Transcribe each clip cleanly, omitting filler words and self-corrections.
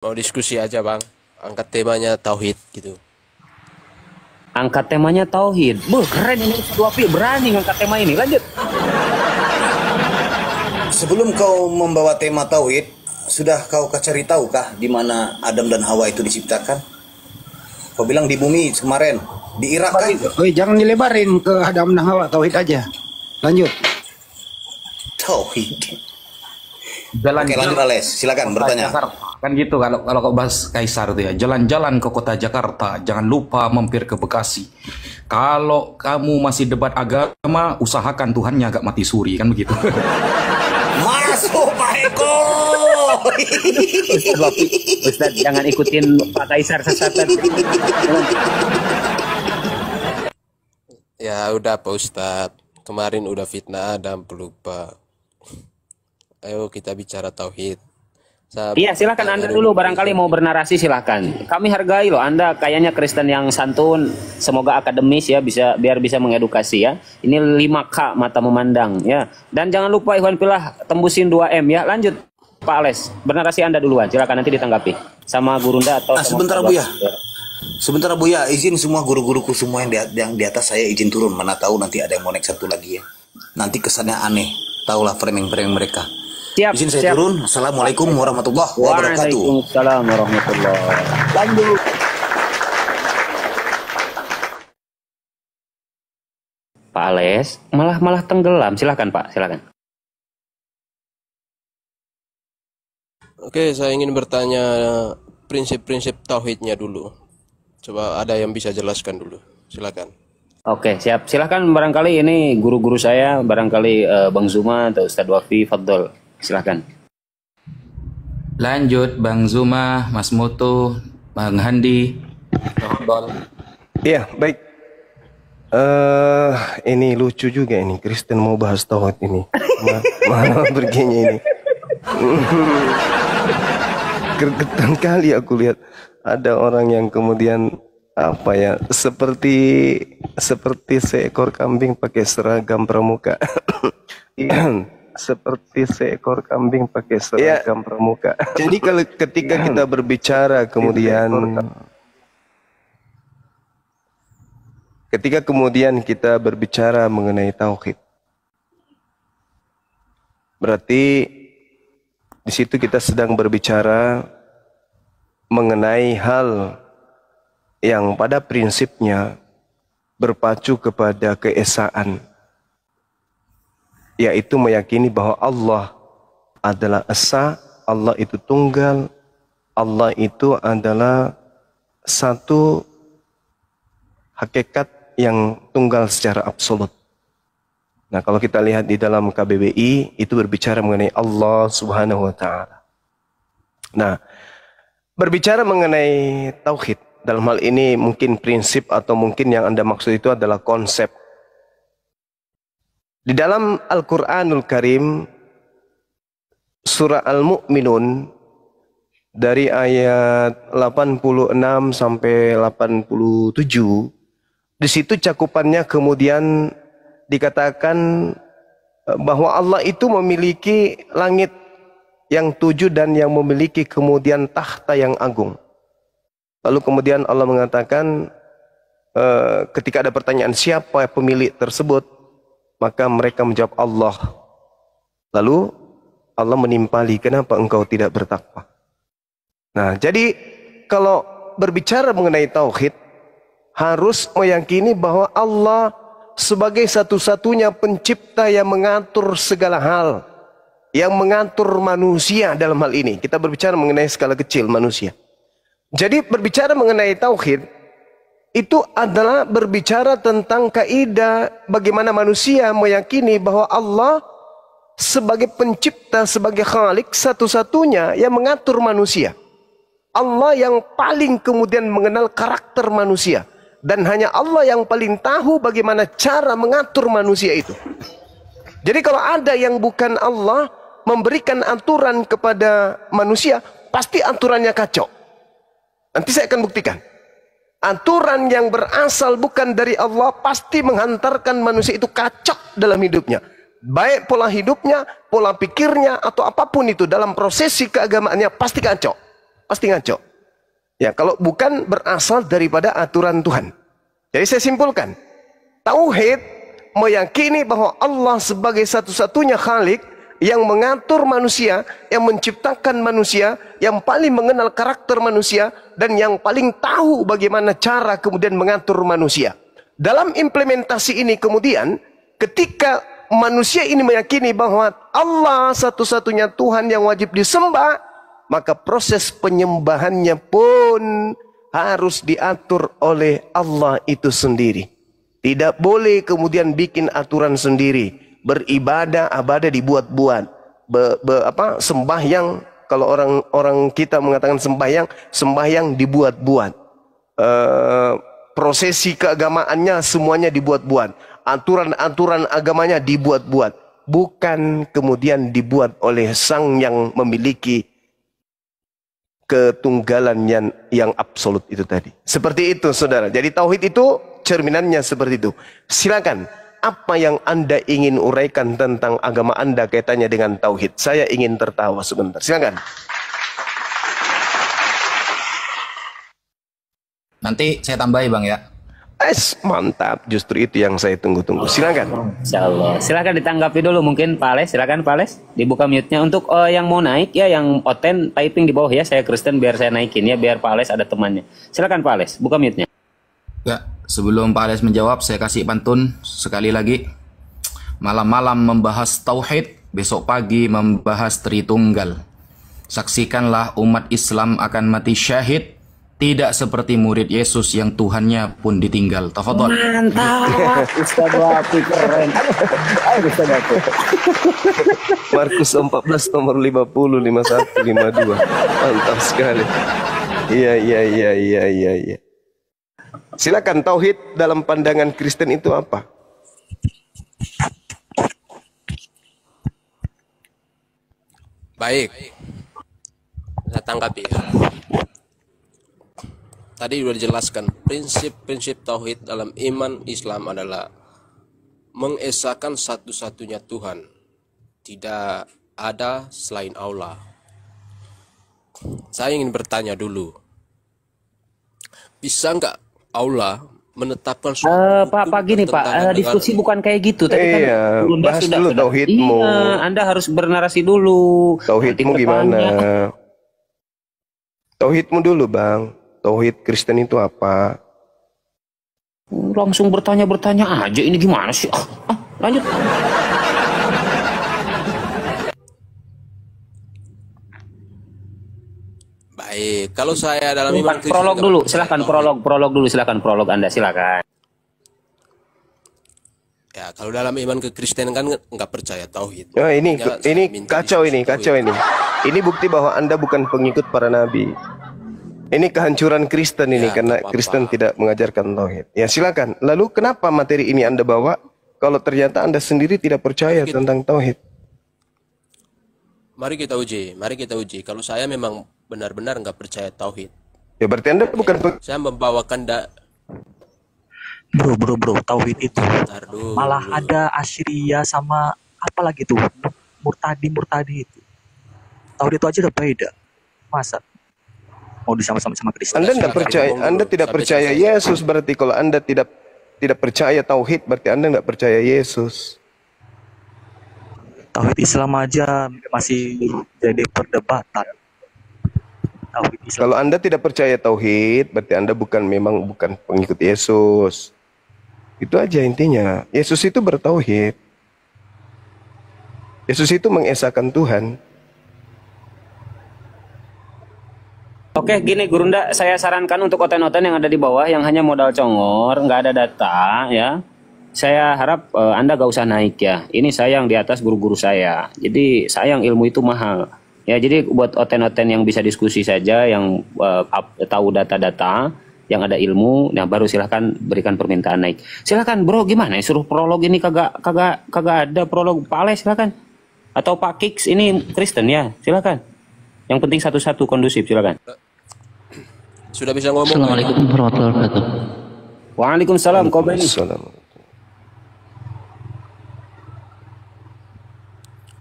Mau diskusi aja bang, angkat temanya tauhid gitu. Angkat temanya tauhid. Beuh, keren ini Ustaz Wafi berani ngangkat tema ini. Lanjut. Sebelum kau membawa tema tauhid, sudah kau cari tahukah di mana Adam dan Hawa itu diciptakan? Kau bilang di bumi kemarin, di Irak kan? Oi, jangan dilebarin ke Adam dan Hawa, tauhid aja. Lanjut. Tauhid. Jalan Oke, lanjut Ales, silakan bertanya. Jakarta. Kan gitu kalau kau bahas Kaisar tuh ya. Jalan-jalan ke kota Jakarta, jangan lupa mampir ke Bekasi. Kalau kamu masih debat agama, usahakan Tuhannya agak mati suri, kan begitu. Masuk Pak Eko. Ustaz Wafi, Ustaz jangan ikutin Pak Kaisar sesatan. Ya udah Pak Ustadz, kemarin udah fitnah Adam pelupa. Ayo kita bicara tauhid. Iya, silakan Anda dulu barangkali mau bernarasi silakan. Kami hargai loh Anda kayaknya Kristen yang santun, semoga akademis ya biar bisa mengedukasi ya. Ini 5K mata memandang ya. Dan jangan lupa Ikhwan Fillah tembusin 2M ya. Lanjut Pak Ales, bernarasi Anda duluan. Silakan nanti ditanggapi sama Gurunda atau Sebentar Buya. Sebentar Buya, izin semua guru-guruku semua yang di atas saya izin turun. Mana tahu nanti ada yang mau naik satu lagi ya. Nanti kesannya aneh. Tahulah framing-framing mereka. Siap, izin saya turun. Assalamualaikum warahmatullahi wabarakatuh. Waalaikumsalam warahmatullahi wabarakatuh. Lanjut. Pak Ales malah tenggelam. Silakan Pak, silakan. Oke, saya ingin bertanya prinsip-prinsip tauhidnya dulu. Coba ada yang bisa jelaskan dulu. Silakan. Oke, siap. Silakan barangkali ini guru-guru saya, barangkali Bang Zuma atau Ustadz Wafi, Fadol. Silakan. Lanjut Bang Zuma, Mas Moto, Bang Handi. Iya, baik. Ini lucu juga ini, Kristen mau bahas tauhid ini. Mana perginya ini? Gregetan kali aku lihat ada orang yang kemudian apa ya, seperti seekor kambing pakai seragam pramuka. Seperti seekor kambing pakai seragam pramuka. Jadi kalau ketika kita berbicara kemudian kita berbicara mengenai tauhid, berarti di situ kita sedang berbicara mengenai hal yang pada prinsipnya berpacu kepada keesaan, yaitu meyakini bahwa Allah adalah esa, Allah itu tunggal, Allah itu adalah satu hakikat yang tunggal secara absolut. Nah, kalau kita lihat di dalam KBBI itu berbicara mengenai Allah Subhanahu wa taala. Nah, berbicara mengenai tauhid dalam hal ini mungkin prinsip atau mungkin yang Anda maksud itu adalah konsep. Di dalam Al-Qur'anul Karim surah Al-Mu'minun dari ayat 86 sampai 87, di situ cakupannya kemudian dikatakan bahwa Allah itu memiliki langit yang 7 dan yang memiliki kemudian tahta yang agung. Lalu kemudian Allah mengatakan ketika ada pertanyaan siapa pemilik tersebut, maka mereka menjawab Allah. Lalu Allah menimpali, kenapa engkau tidak bertakwa? Nah, jadi kalau berbicara mengenai tauhid harus meyakini bahwa Allah sebagai satu-satunya pencipta yang mengatur segala hal, yang mengatur manusia dalam hal ini. Kita berbicara mengenai skala kecil manusia. Jadi berbicara mengenai tauhid itu adalah berbicara tentang kaidah bagaimana manusia meyakini bahwa Allah sebagai pencipta, sebagai khalik satu-satunya yang mengatur manusia. Allah yang paling kemudian mengenal karakter manusia. Dan hanya Allah yang paling tahu bagaimana cara mengatur manusia itu. Jadi kalau ada yang bukan Allah memberikan aturan kepada manusia, pasti aturannya kacau. Nanti saya akan buktikan. Aturan yang berasal bukan dari Allah pasti menghantarkan manusia itu kacau dalam hidupnya. Baik pola hidupnya, pola pikirnya, atau apapun itu dalam prosesi keagamaannya pasti kacau. pasti ngaco. Ya, kalau bukan berasal daripada aturan Tuhan. Jadi saya simpulkan, tauhid meyakini bahwa Allah sebagai satu-satunya Khalik yang mengatur manusia, yang menciptakan manusia, yang paling mengenal karakter manusia, dan yang paling tahu bagaimana cara kemudian mengatur manusia. Dalam implementasi ini kemudian, ketika manusia ini meyakini bahwa Allah satu-satunya Tuhan yang wajib disembah, maka proses penyembahannya pun harus diatur oleh Allah itu sendiri. Tidak boleh kemudian bikin aturan sendiri. Beribadah, ibadah dibuat-buat. Sembahyang, kalau orang kita mengatakan sembahyang dibuat-buat. Prosesi keagamaannya semuanya dibuat-buat. Aturan-aturan agamanya dibuat-buat. Bukan kemudian dibuat oleh sang yang memiliki ketunggalan yang absolut itu tadi. Seperti itu saudara. Jadi tauhid itu cerminannya seperti itu. Silakan, apa yang Anda ingin uraikan tentang agama Anda kaitannya dengan tauhid? Saya ingin tertawa sebentar. Silakan. Nanti saya tambahi Bang ya. Mantap, justru itu yang saya tunggu-tunggu. Silakan. Insyaallah. Silakan ditanggapi dulu mungkin Pak Ales. Silakan Pak Ales. Dibuka mute-nya untuk yang mau naik ya, yang Oten typing di bawah ya. Saya Kristen biar saya naikin ya, biar Pak Ales ada temannya. Silakan Pak Ales, buka mute-nya. Ya, sebelum Pak Ales menjawab, saya kasih pantun sekali lagi. Malam-malam membahas tauhid, besok pagi membahas Tritunggal. Saksikanlah umat Islam akan mati syahid. Tidak seperti murid Yesus yang Tuhannya pun ditinggal. Tafadhol. Mantap. Ustaz Wafi keren. Ayo Ustaz Wafi. Markus 14 nomor 50, 51, 52. Mantap sekali. Iya. Silakan, tauhid dalam pandangan Kristen itu apa? Baik, saya tanggapi ya. Tadi sudah dijelaskan, prinsip-prinsip tauhid dalam iman Islam adalah mengesahkan satu-satunya Tuhan. Tidak ada selain Allah. Saya ingin bertanya dulu, bisa nggak Allah menetapkan Pak gini Pak, diskusi bukan kayak gitu. Tadi kan bahas dulu tauhidmu. Iya, Anda harus bernarasi dulu. Tauhidmu gimana? Tauhidmu dulu Bang. Tauhid Kristen itu apa? Langsung bertanya aja, ini gimana sih? Lanjut. Baik, kalau saya dalam iman Kristen, prolog dulu, silahkan prolog Anda, silakan. Ya, kalau dalam iman Kristen kan nggak percaya tauhid. Oh, ini kacau ini. Ini bukti bahwa Anda bukan pengikut para nabi. Ini kehancuran Kristen ini, karena Kristen tidak mengajarkan tauhid. Ya silakan. Lalu kenapa materi ini Anda bawa kalau ternyata Anda sendiri tidak percaya tentang tauhid? Mari kita uji. Kalau saya memang benar-benar nggak percaya tauhid. Ya berarti Anda bukan saya membawakan Bro, tauhid itu malah ada Assyria sama apa lagi tuh, murtadi itu. Tauhid itu aja udah beda. Masa mau disama-sama sama Kristen? Anda tidak percaya, Anda tidak percaya Yesus, berarti kalau Anda tidak percaya tauhid, berarti Anda nggak percaya Yesus. Tauhid Islam aja masih jadi perdebatan. Tauhid Islam. Kalau Anda tidak percaya tauhid, berarti Anda bukan pengikut Yesus. Itu aja intinya. Yesus itu bertauhid. Yesus itu mengesahkan Tuhan. Oke, gini Gurunda, saya sarankan untuk oten-oten yang ada di bawah yang hanya modal congor, nggak ada data ya. Saya harap Anda gak usah naik ya. Ini sayang di atas guru-guru saya. Jadi sayang, ilmu itu mahal. Ya, jadi buat oten-oten yang bisa diskusi saja, yang tahu data-data, yang ada ilmu, nah baru silahkan berikan permintaan naik. Silahkan bro, gimana? Suruh prolog ini kagak ada prolog. Pak Ale silahkan. Atau Pak Kiks ini Kristen ya, silahkan. Yang penting satu-satu kondusif, silakan. Sudah bisa ngomong. Assalamualaikum warahmatullahi wabarakatuh. Waalaikumsalam.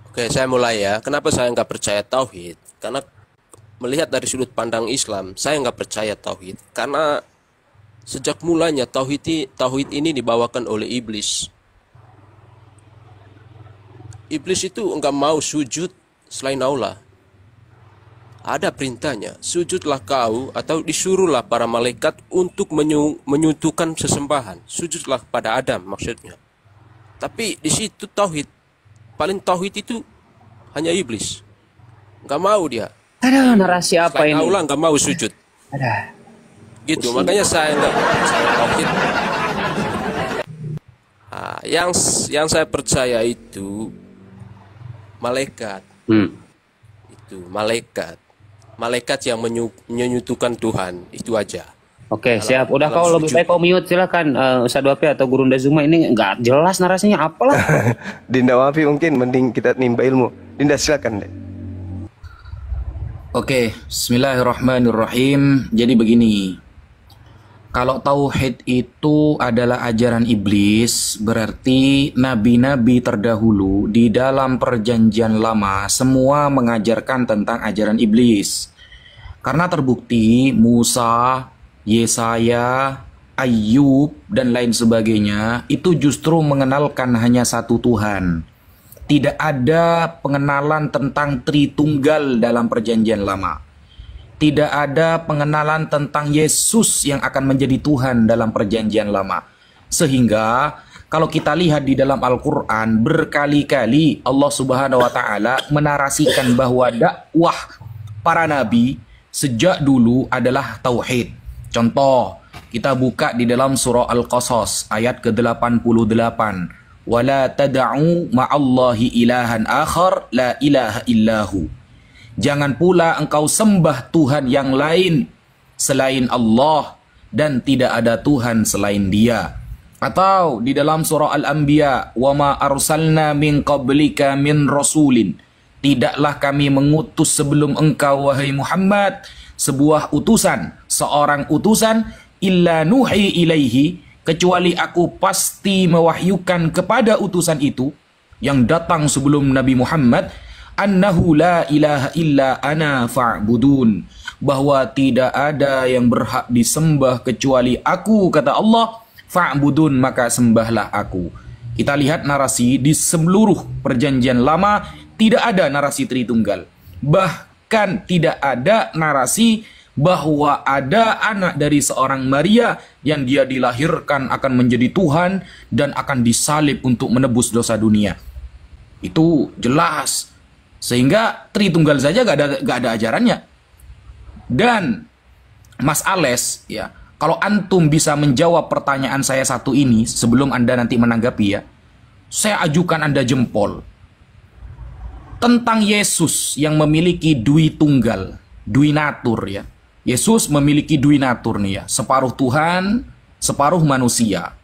Oke, saya mulai ya. Kenapa saya nggak percaya tauhid? Karena melihat dari sudut pandang Islam, saya nggak percaya tauhid karena sejak mulanya tauhid ini dibawakan oleh iblis. Iblis itu nggak mau sujud selain Allah. Ada perintahnya, sujudlah kau, atau disuruhlah para malaikat untuk menyuntukan sesembahan. Sujudlah pada Adam maksudnya. Tapi di situ tauhid, paling tauhid itu hanya iblis. Nggak mau dia. Ada narasi apa Selain ini? Allah nggak mau sujud. Ada. Gitu, makanya saya nggak percaya tauhid. Nah, yang saya percaya itu malaikat. Itu malaikat yang menyuntukan Tuhan, itu aja. Oke, siap. Udah dalam kau lebih sujud. baik kau mute silakan. Ustadz Wapi atau Guru Ndazuma ini nggak jelas narasinya apalah. Dinda Wafi mungkin mending kita nimba ilmu. Dinda silakan deh. Oke, bismillahirrahmanirrahim. Jadi begini. Kalau tauhid itu adalah ajaran iblis, berarti nabi-nabi terdahulu di dalam perjanjian lama semua mengajarkan tentang ajaran iblis. Karena terbukti Musa, Yesaya, Ayub, dan lain sebagainya itu justru mengenalkan hanya satu Tuhan. Tidak ada pengenalan tentang Tritunggal dalam perjanjian lama. Tidak ada pengenalan tentang Yesus yang akan menjadi Tuhan dalam perjanjian lama. Sehingga kalau kita lihat di dalam Al-Quran, berkali-kali Allah Subhanahu wa Ta'ala menarasikan bahwa dakwah para nabi sejak dulu adalah tauhid. Contoh, kita buka di dalam surah Al-Qasas ayat ke-88. Wala tad'u ma'allahi ilahan akhar la ilaha illahu. Jangan pula engkau sembah Tuhan yang lain selain Allah dan tidak ada Tuhan selain Dia. Atau di dalam surah Al-Anbiya, wa ma arsalna min qablika min rasulin. Tidaklah kami mengutus sebelum engkau wahai Muhammad sebuah utusan, seorang utusan illa nuhi ilaihi, kecuali aku pasti mewahyukan kepada utusan itu yang datang sebelum Nabi Muhammad, annahu la ilaha illa ana fa'budun, bahwa tidak ada yang berhak disembah kecuali aku, kata Allah, fa'budun, maka sembahlah aku. Kita lihat narasi di seluruh perjanjian lama tidak ada narasi Tritunggal. Bahkan tidak ada narasi bahwa ada anak dari seorang Maria yang dia dilahirkan akan menjadi Tuhan dan akan disalib untuk menebus dosa dunia. Itu jelas. Sehingga Tritunggal saja gak ada ajarannya. Dan Mas Ales, ya, kalau antum bisa menjawab pertanyaan saya satu ini sebelum Anda nanti menanggapi, ya, saya ajukan Anda jempol. Tentang Yesus yang memiliki dui tunggal, dui natur, ya. Yesus memiliki dui natur nih, ya, separuh Tuhan, separuh manusia.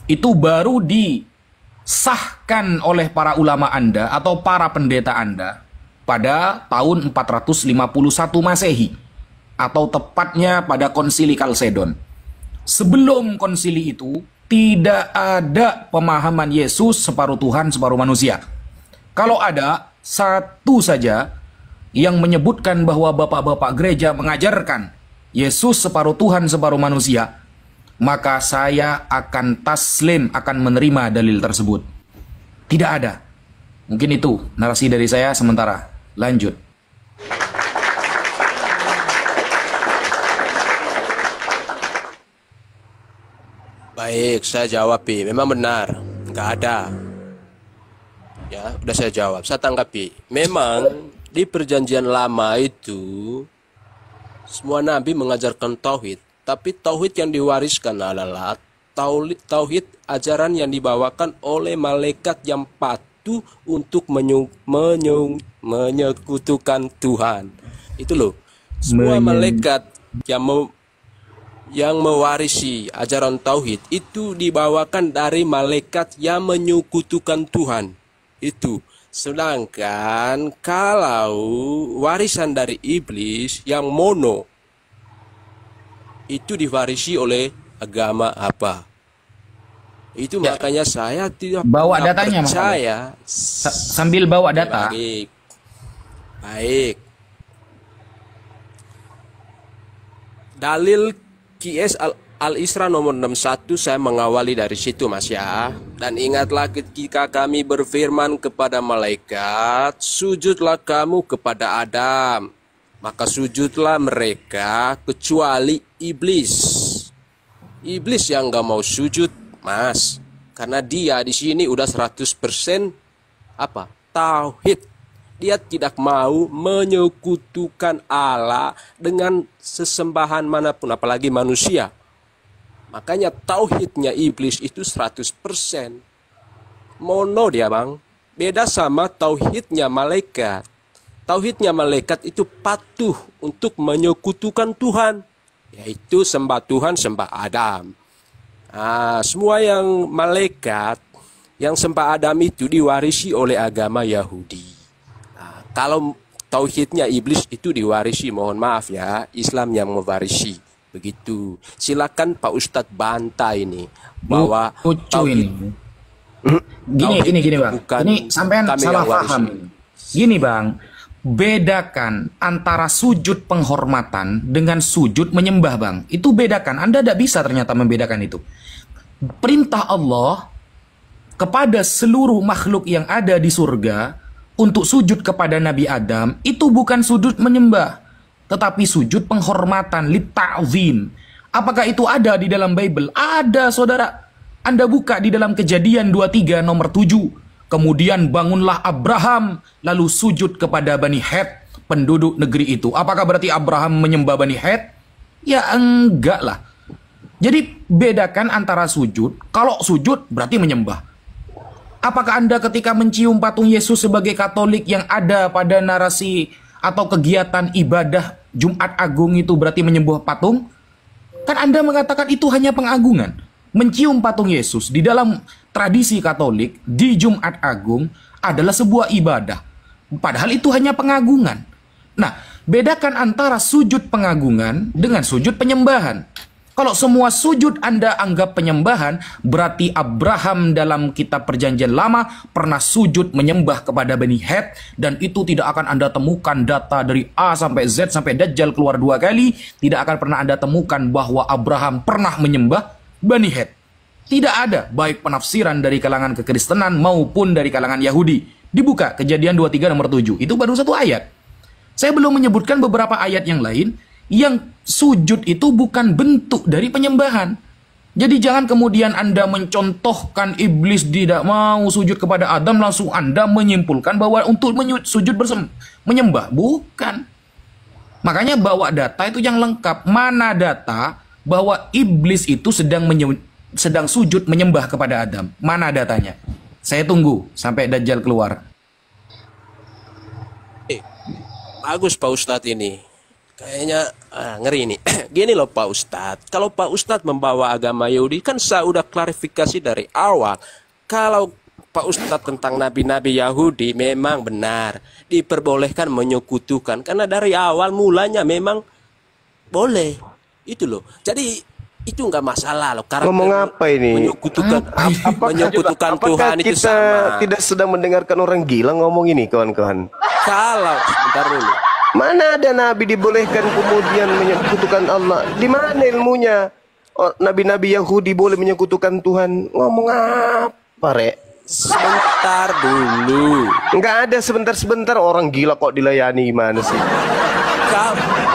Itu baru disahkan oleh para ulama Anda atau para pendeta Anda pada tahun 451 Masehi, atau tepatnya pada konsili Kalsedon. Sebelum konsili itu tidak ada pemahaman Yesus separuh Tuhan, separuh manusia. Kalau ada satu saja yang menyebutkan bahwa bapak-bapak gereja mengajarkan Yesus separuh Tuhan, separuh manusia, maka saya akan taslim, akan menerima dalil tersebut. Tidak ada. Mungkin itu narasi dari saya sementara. Lanjut. Baik, saya jawab, memang benar, nggak ada. Ya, udah saya jawab, saya tanggapi. Memang di perjanjian lama itu semua nabi mengajarkan tauhid, tapi tauhid yang diwariskan adalah tauhid ajaran yang dibawakan oleh malaikat yang patuh untuk menyekutukan Tuhan. Itu loh. Semua malaikat yang mewarisi ajaran tauhid itu dibawakan dari malaikat yang menyekutukan Tuhan. Itu. Sedangkan kalau warisan dari iblis yang mono itu diwarisi oleh agama apa? Itu Ya. makanya saya tidak Bawa pernah datanya, Mas percaya. Sambil bawa data. Baik. Baik. Dalil QS Al-Isra nomor 61 saya mengawali dari situ Mas ya. Dan ingatlah ketika kami berfirman kepada malaikat, sujudlah kamu kepada Adam. Maka sujudlah mereka kecuali iblis. Iblis yang gak mau sujud Mas. Karena dia di sini udah 100% apa? Tauhid. Dia tidak mau menyekutukan Allah dengan sesembahan manapun, apalagi manusia. Makanya tauhidnya iblis itu 100%. Mono dia bang. Beda sama tauhidnya malaikat. Tauhidnya malaikat itu patuh untuk menyekutukan Tuhan. Yaitu sembah Tuhan, sembah Adam. Semua yang malaikat, yang sembah Adam itu diwarisi oleh agama Yahudi. Kalau tauhidnya iblis itu diwarisi, mohon maaf ya, Islam yang mewarisi. Begitu. Silakan Pak Ustadz bantah ini bahwa lucu ini. Gini Bang. Ini sampean salah paham. Gini Bang, bedakan antara sujud penghormatan dengan sujud menyembah Bang. Itu bedakan. Anda tidak bisa ternyata membedakan itu. Perintah Allah kepada seluruh makhluk yang ada di surga untuk sujud kepada Nabi Adam itu bukan sujud menyembah, tetapi sujud penghormatan, litta'zim. Apakah itu ada di dalam Bible? Ada, saudara. Anda buka di dalam Kejadian 23 nomor 7. Kemudian bangunlah Abraham, lalu sujud kepada Bani Het, penduduk negeri itu. Apakah berarti Abraham menyembah Bani Het? Ya enggak lah. Jadi bedakan antara sujud. Kalau sujud berarti menyembah. Apakah Anda ketika mencium patung Yesus sebagai Katolik yang ada pada narasi atau kegiatan ibadah Jumat Agung itu berarti menyembah patung? Kan Anda mengatakan itu hanya pengagungan. Mencium patung Yesus di dalam tradisi Katolik di Jumat Agung adalah sebuah ibadah. Padahal itu hanya pengagungan. Nah, bedakan antara sujud pengagungan dengan sujud penyembahan. Kalau semua sujud Anda anggap penyembahan, berarti Abraham dalam kitab Perjanjian Lama pernah sujud menyembah kepada Bani Het, dan itu tidak akan Anda temukan data dari A sampai Z sampai Dajjal keluar 2 kali, tidak akan pernah Anda temukan bahwa Abraham pernah menyembah Bani Het. Tidak ada, baik penafsiran dari kalangan kekristenan maupun dari kalangan Yahudi. Dibuka Kejadian 23 nomor 7, itu baru 1 ayat. Saya belum menyebutkan beberapa ayat yang lain yang sujud itu bukan bentuk dari penyembahan. Jadi jangan kemudian Anda mencontohkan iblis tidak mau sujud kepada Adam, langsung Anda menyimpulkan bahwa untuk sujud menyembah. Bukan. Makanya bawa data itu yang lengkap. Mana data bahwa iblis itu sedang sujud menyembah kepada Adam? Mana datanya? Saya tunggu sampai Dajjal keluar. Bagus Pak Ustadz ini. Kayaknya ngeri ini. Gini loh Pak Ustadz, kalau Pak Ustadz membawa agama Yahudi, kan saya udah klarifikasi dari awal. Kalau Pak Ustadz tentang nabi-nabi Yahudi memang benar diperbolehkan menyekutukan, karena dari awal mulanya memang boleh. Itu loh. Jadi itu nggak masalah loh. Karena ngomong apa ini? Menyekutukan Tuhan itu kita sama. tidak sedang mendengarkan orang gila ngomong ini, kawan-kawan? Kalau sebentar dulu. Mana ada nabi dibolehkan kemudian menyekutukan Allah? Di mana ilmunya? Nabi-nabi Yahudi boleh menyekutukan Tuhan. Ngomong apa, Rek? Sebentar dulu. Enggak ada sebentar-sebentar, orang gila kok dilayani, gimana sih?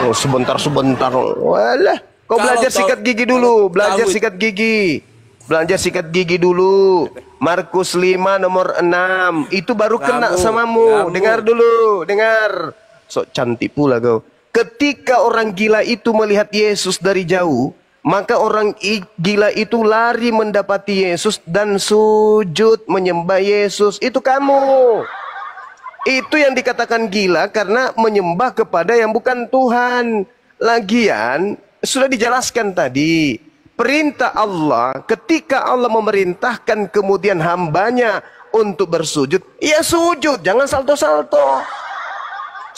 Oh, sebentar-sebentar. Walah, kau belajar sikat gigi dulu, belajar sikat gigi. Belajar sikat gigi dulu. Markus 5 nomor 6. Itu baru kena samamu. Dengar dulu, dengar. Sok cantik pula kau. Ketika orang gila itu melihat Yesus dari jauh, maka orang gila itu lari mendapati Yesus dan sujud menyembah Yesus. Itu kamu. Itu yang dikatakan gila karena menyembah kepada yang bukan Tuhan. Lagian sudah dijelaskan tadi, perintah Allah ketika Allah memerintahkan kemudian hambanya untuk bersujud, ya sujud, jangan salto-salto.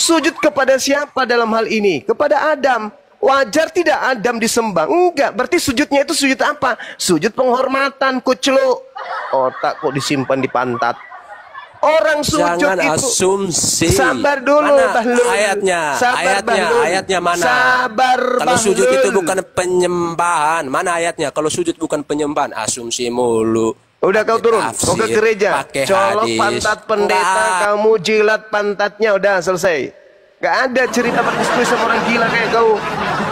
Sujud kepada siapa dalam hal ini? Kepada Adam. Wajar tidak Adam disembah? Enggak. Berarti sujudnya itu sujud apa? Sujud penghormatan, kucluk. Otak kok disimpan di pantat. Orang sujud Jangan itu asumsi. sabar dulu, Mana Bahlul. ayatnya? Sabar, Ayatnya, Bahlul. ayatnya mana? Sabar, Kalau sujud Bahlul. itu bukan penyembahan. Mana ayatnya? Kalau sujud bukan penyembahan, asumsi mulu. Udah kau turun, kau ke Tafsir, gereja, pakai colok hadis. pantat pendeta, Enggak. kamu jilat pantatnya, udah selesai. Gak ada cerita berdiskusi sama orang gila kayak kau.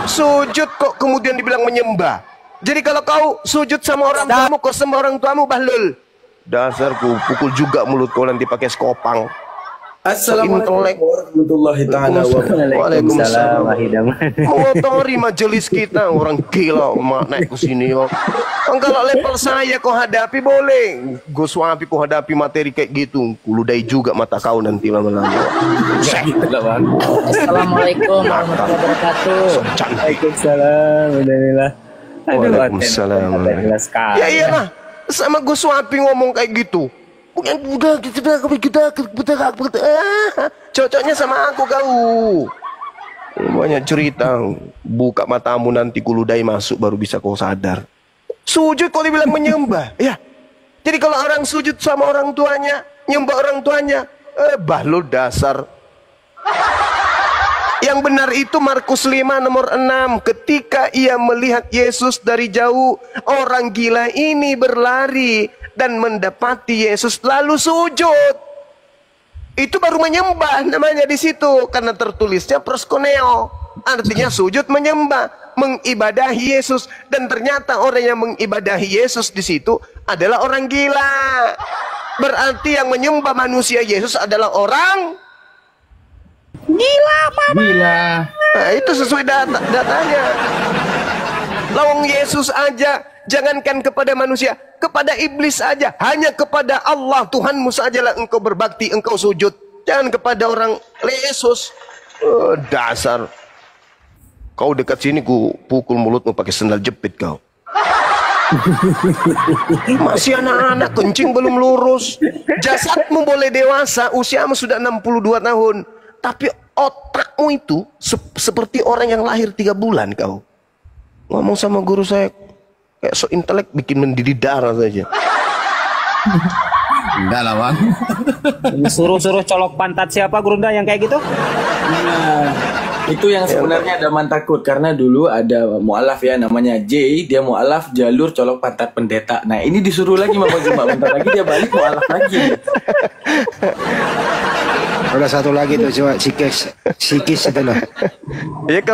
Sujud kok kemudian dibilang menyembah. Jadi kalau kau sujud sama orang tuamu, kau sembah orang tuamu, Bahlul. Dasar ku pukul juga mulut kau nanti pakai skopang. Assalamualaikum Intelek. warahmatullahi taala wabarakatuh. Waalaikumsalam. Wahidaman. Mengotori majelis kita, orang gila mak naik ke sini kok. Kalau level saya kau hadapi boleh. Gue suapi kau hadapi materi kayak gitu. Kuludai juga mata kau nanti lama-lama. Assalamualaikum warahmatullahi wabarakatuh. Waalaikumsalam. Alhamdulillah. Waalaikumsalam. Jelas sekali. Ya iyalah, sama gue suapi ngomong kayak gitu. Cocoknya sama aku kau. Banyak cerita. Buka matamu nanti kuludai masuk baru bisa kau sadar. Sujud kau dibilang menyembah. Ya. Jadi kalau orang sujud sama orang tuanya, nyembah orang tuanya, Bahlul dasar. Yang benar itu Markus 5 nomor 6. Ketika ia melihat Yesus dari jauh, orang gila ini berlari dan mendapati Yesus lalu sujud. Itu baru menyembah namanya di situ karena tertulisnya proskuneo. Artinya sujud menyembah, mengibadahi Yesus, dan ternyata orang yang mengibadahi Yesus di situ adalah orang gila. Berarti yang menyembah manusia Yesus adalah orang gila, Mama. Gila. Nah, itu sesuai datanya. Lawang Yesus aja, jangankan kepada manusia, kepada iblis aja, hanya kepada Allah Tuhanmu sajalah engkau berbakti, engkau sujud. Jangan kepada orang Yesus. Dasar. Kau dekat sini ku pukul mulutmu pakai sendal jepit kau. Masih anak-anak, kencing belum lurus. Jasadmu boleh dewasa, usiamu sudah 62 tahun. Tapi otakmu itu seperti orang yang lahir 3 bulan kau. Ngomong sama guru saya kayak so intelek, bikin mendidih darah saja. Enggak lah, Bang. Suruh-suruh colok pantat siapa Gurunda yang kayak gitu? Nah, itu yang sebenarnya ada takut karena dulu ada mualaf ya namanya J, dia mualaf jalur colok pantat pendeta. Nah ini disuruh lagi sama Pak Jumat, bentar lagi dia balik mualaf lagi. Ada satu lagi tuh coba sikis itu loh. Ya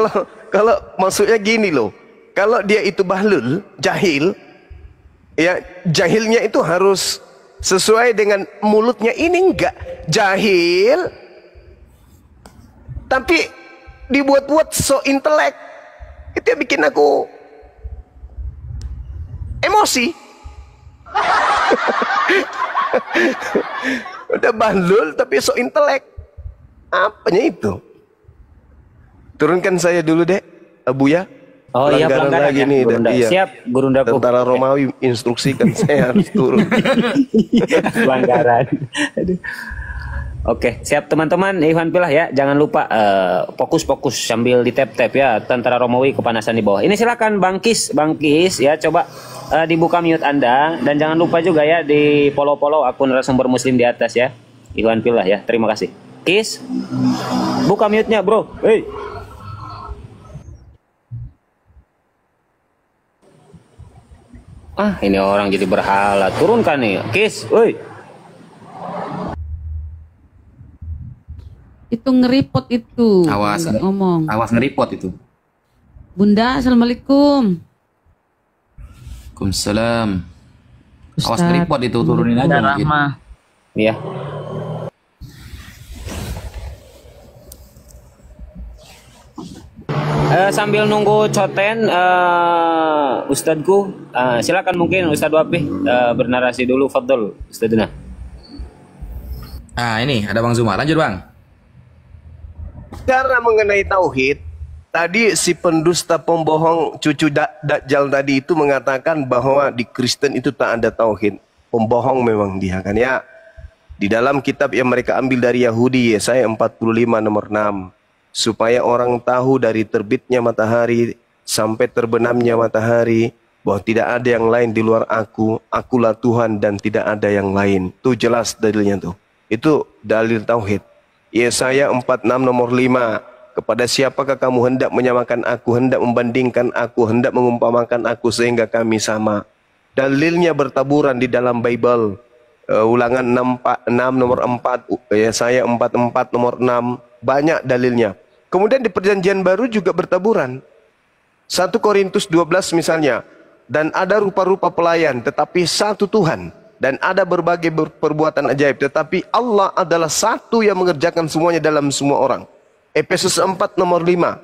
kalau maksudnya gini loh. Kalau dia itu Bahlul, jahil, ya jahilnya itu harus sesuai dengan mulutnya. Ini enggak jahil, tapi dibuat-buat so intelek. Itu yang bikin aku emosi. Udah Bahlul tapi so intelek. Apanya itu? Turunkan saya dulu deh, Abu ya. Oh iya, pelanggaran lagi ya, nih. Gurunda. Iya. Siap, Gurundaku. Tentara Romawi instruksikan saya harus turun. Pelanggaran. Aduh. Oke, siap teman-teman. Ikhwan Filah ya, jangan lupa fokus-fokus sambil di tap-tap ya. Tentara Romawi kepanasan di bawah. Ini silakan Bang Kis ya coba dibuka mute Anda, dan jangan lupa juga ya di follow akun Narasumber Muslim di atas ya. Ikhwan Filah ya. Terima kasih. Kis, buka mute-nya, Bro. Hey. Ah, ini orang jadi berhala. Turunkan nih, Kis. Woi. Itu ngeripot itu. Awas, ngomong. awas ngeripot itu. Bunda, assalamualaikum. Waalaikumsalam. Awas Ustaz. ngeripot itu, turunin aja mungkin. Iya. Sambil nunggu coten Ustadku, silakan mungkin Ustadz Wapi bernarasi dulu. Fadol Ustadzna. Ah, ini ada Bang Zuma. Lanjut, Bang. Cara mengenai tauhid, tadi si pendusta pembohong cucu Dajjal tadi itu mengatakan bahwa di Kristen itu tak ada tauhid. Pembohong memang dia kan ya. Di dalam kitab yang mereka ambil dari Yahudi, Yesaya 45 nomor 6, supaya orang tahu dari terbitnya matahari sampai terbenamnya matahari bahwa tidak ada yang lain di luar aku, akulah Tuhan dan tidak ada yang lain. Tuh jelas dalilnya tuh. Itu dalil tauhid. Yesaya 46 nomor 5. Kepada siapakah kamu hendak menyamakan aku, hendak membandingkan aku, hendak mengumpamakan aku sehingga kami sama. Dalilnya bertaburan di dalam Bible. Ulangan 6 nomor 4, Yesaya 44 nomor 6, banyak dalilnya. Kemudian di perjanjian baru juga bertaburan. 1 Korintus 12 misalnya, dan ada rupa-rupa pelayan tetapi satu Tuhan, dan ada berbagai perbuatan ajaib tetapi Allah adalah satu yang mengerjakan semuanya dalam semua orang. Efesus 4 nomor 5,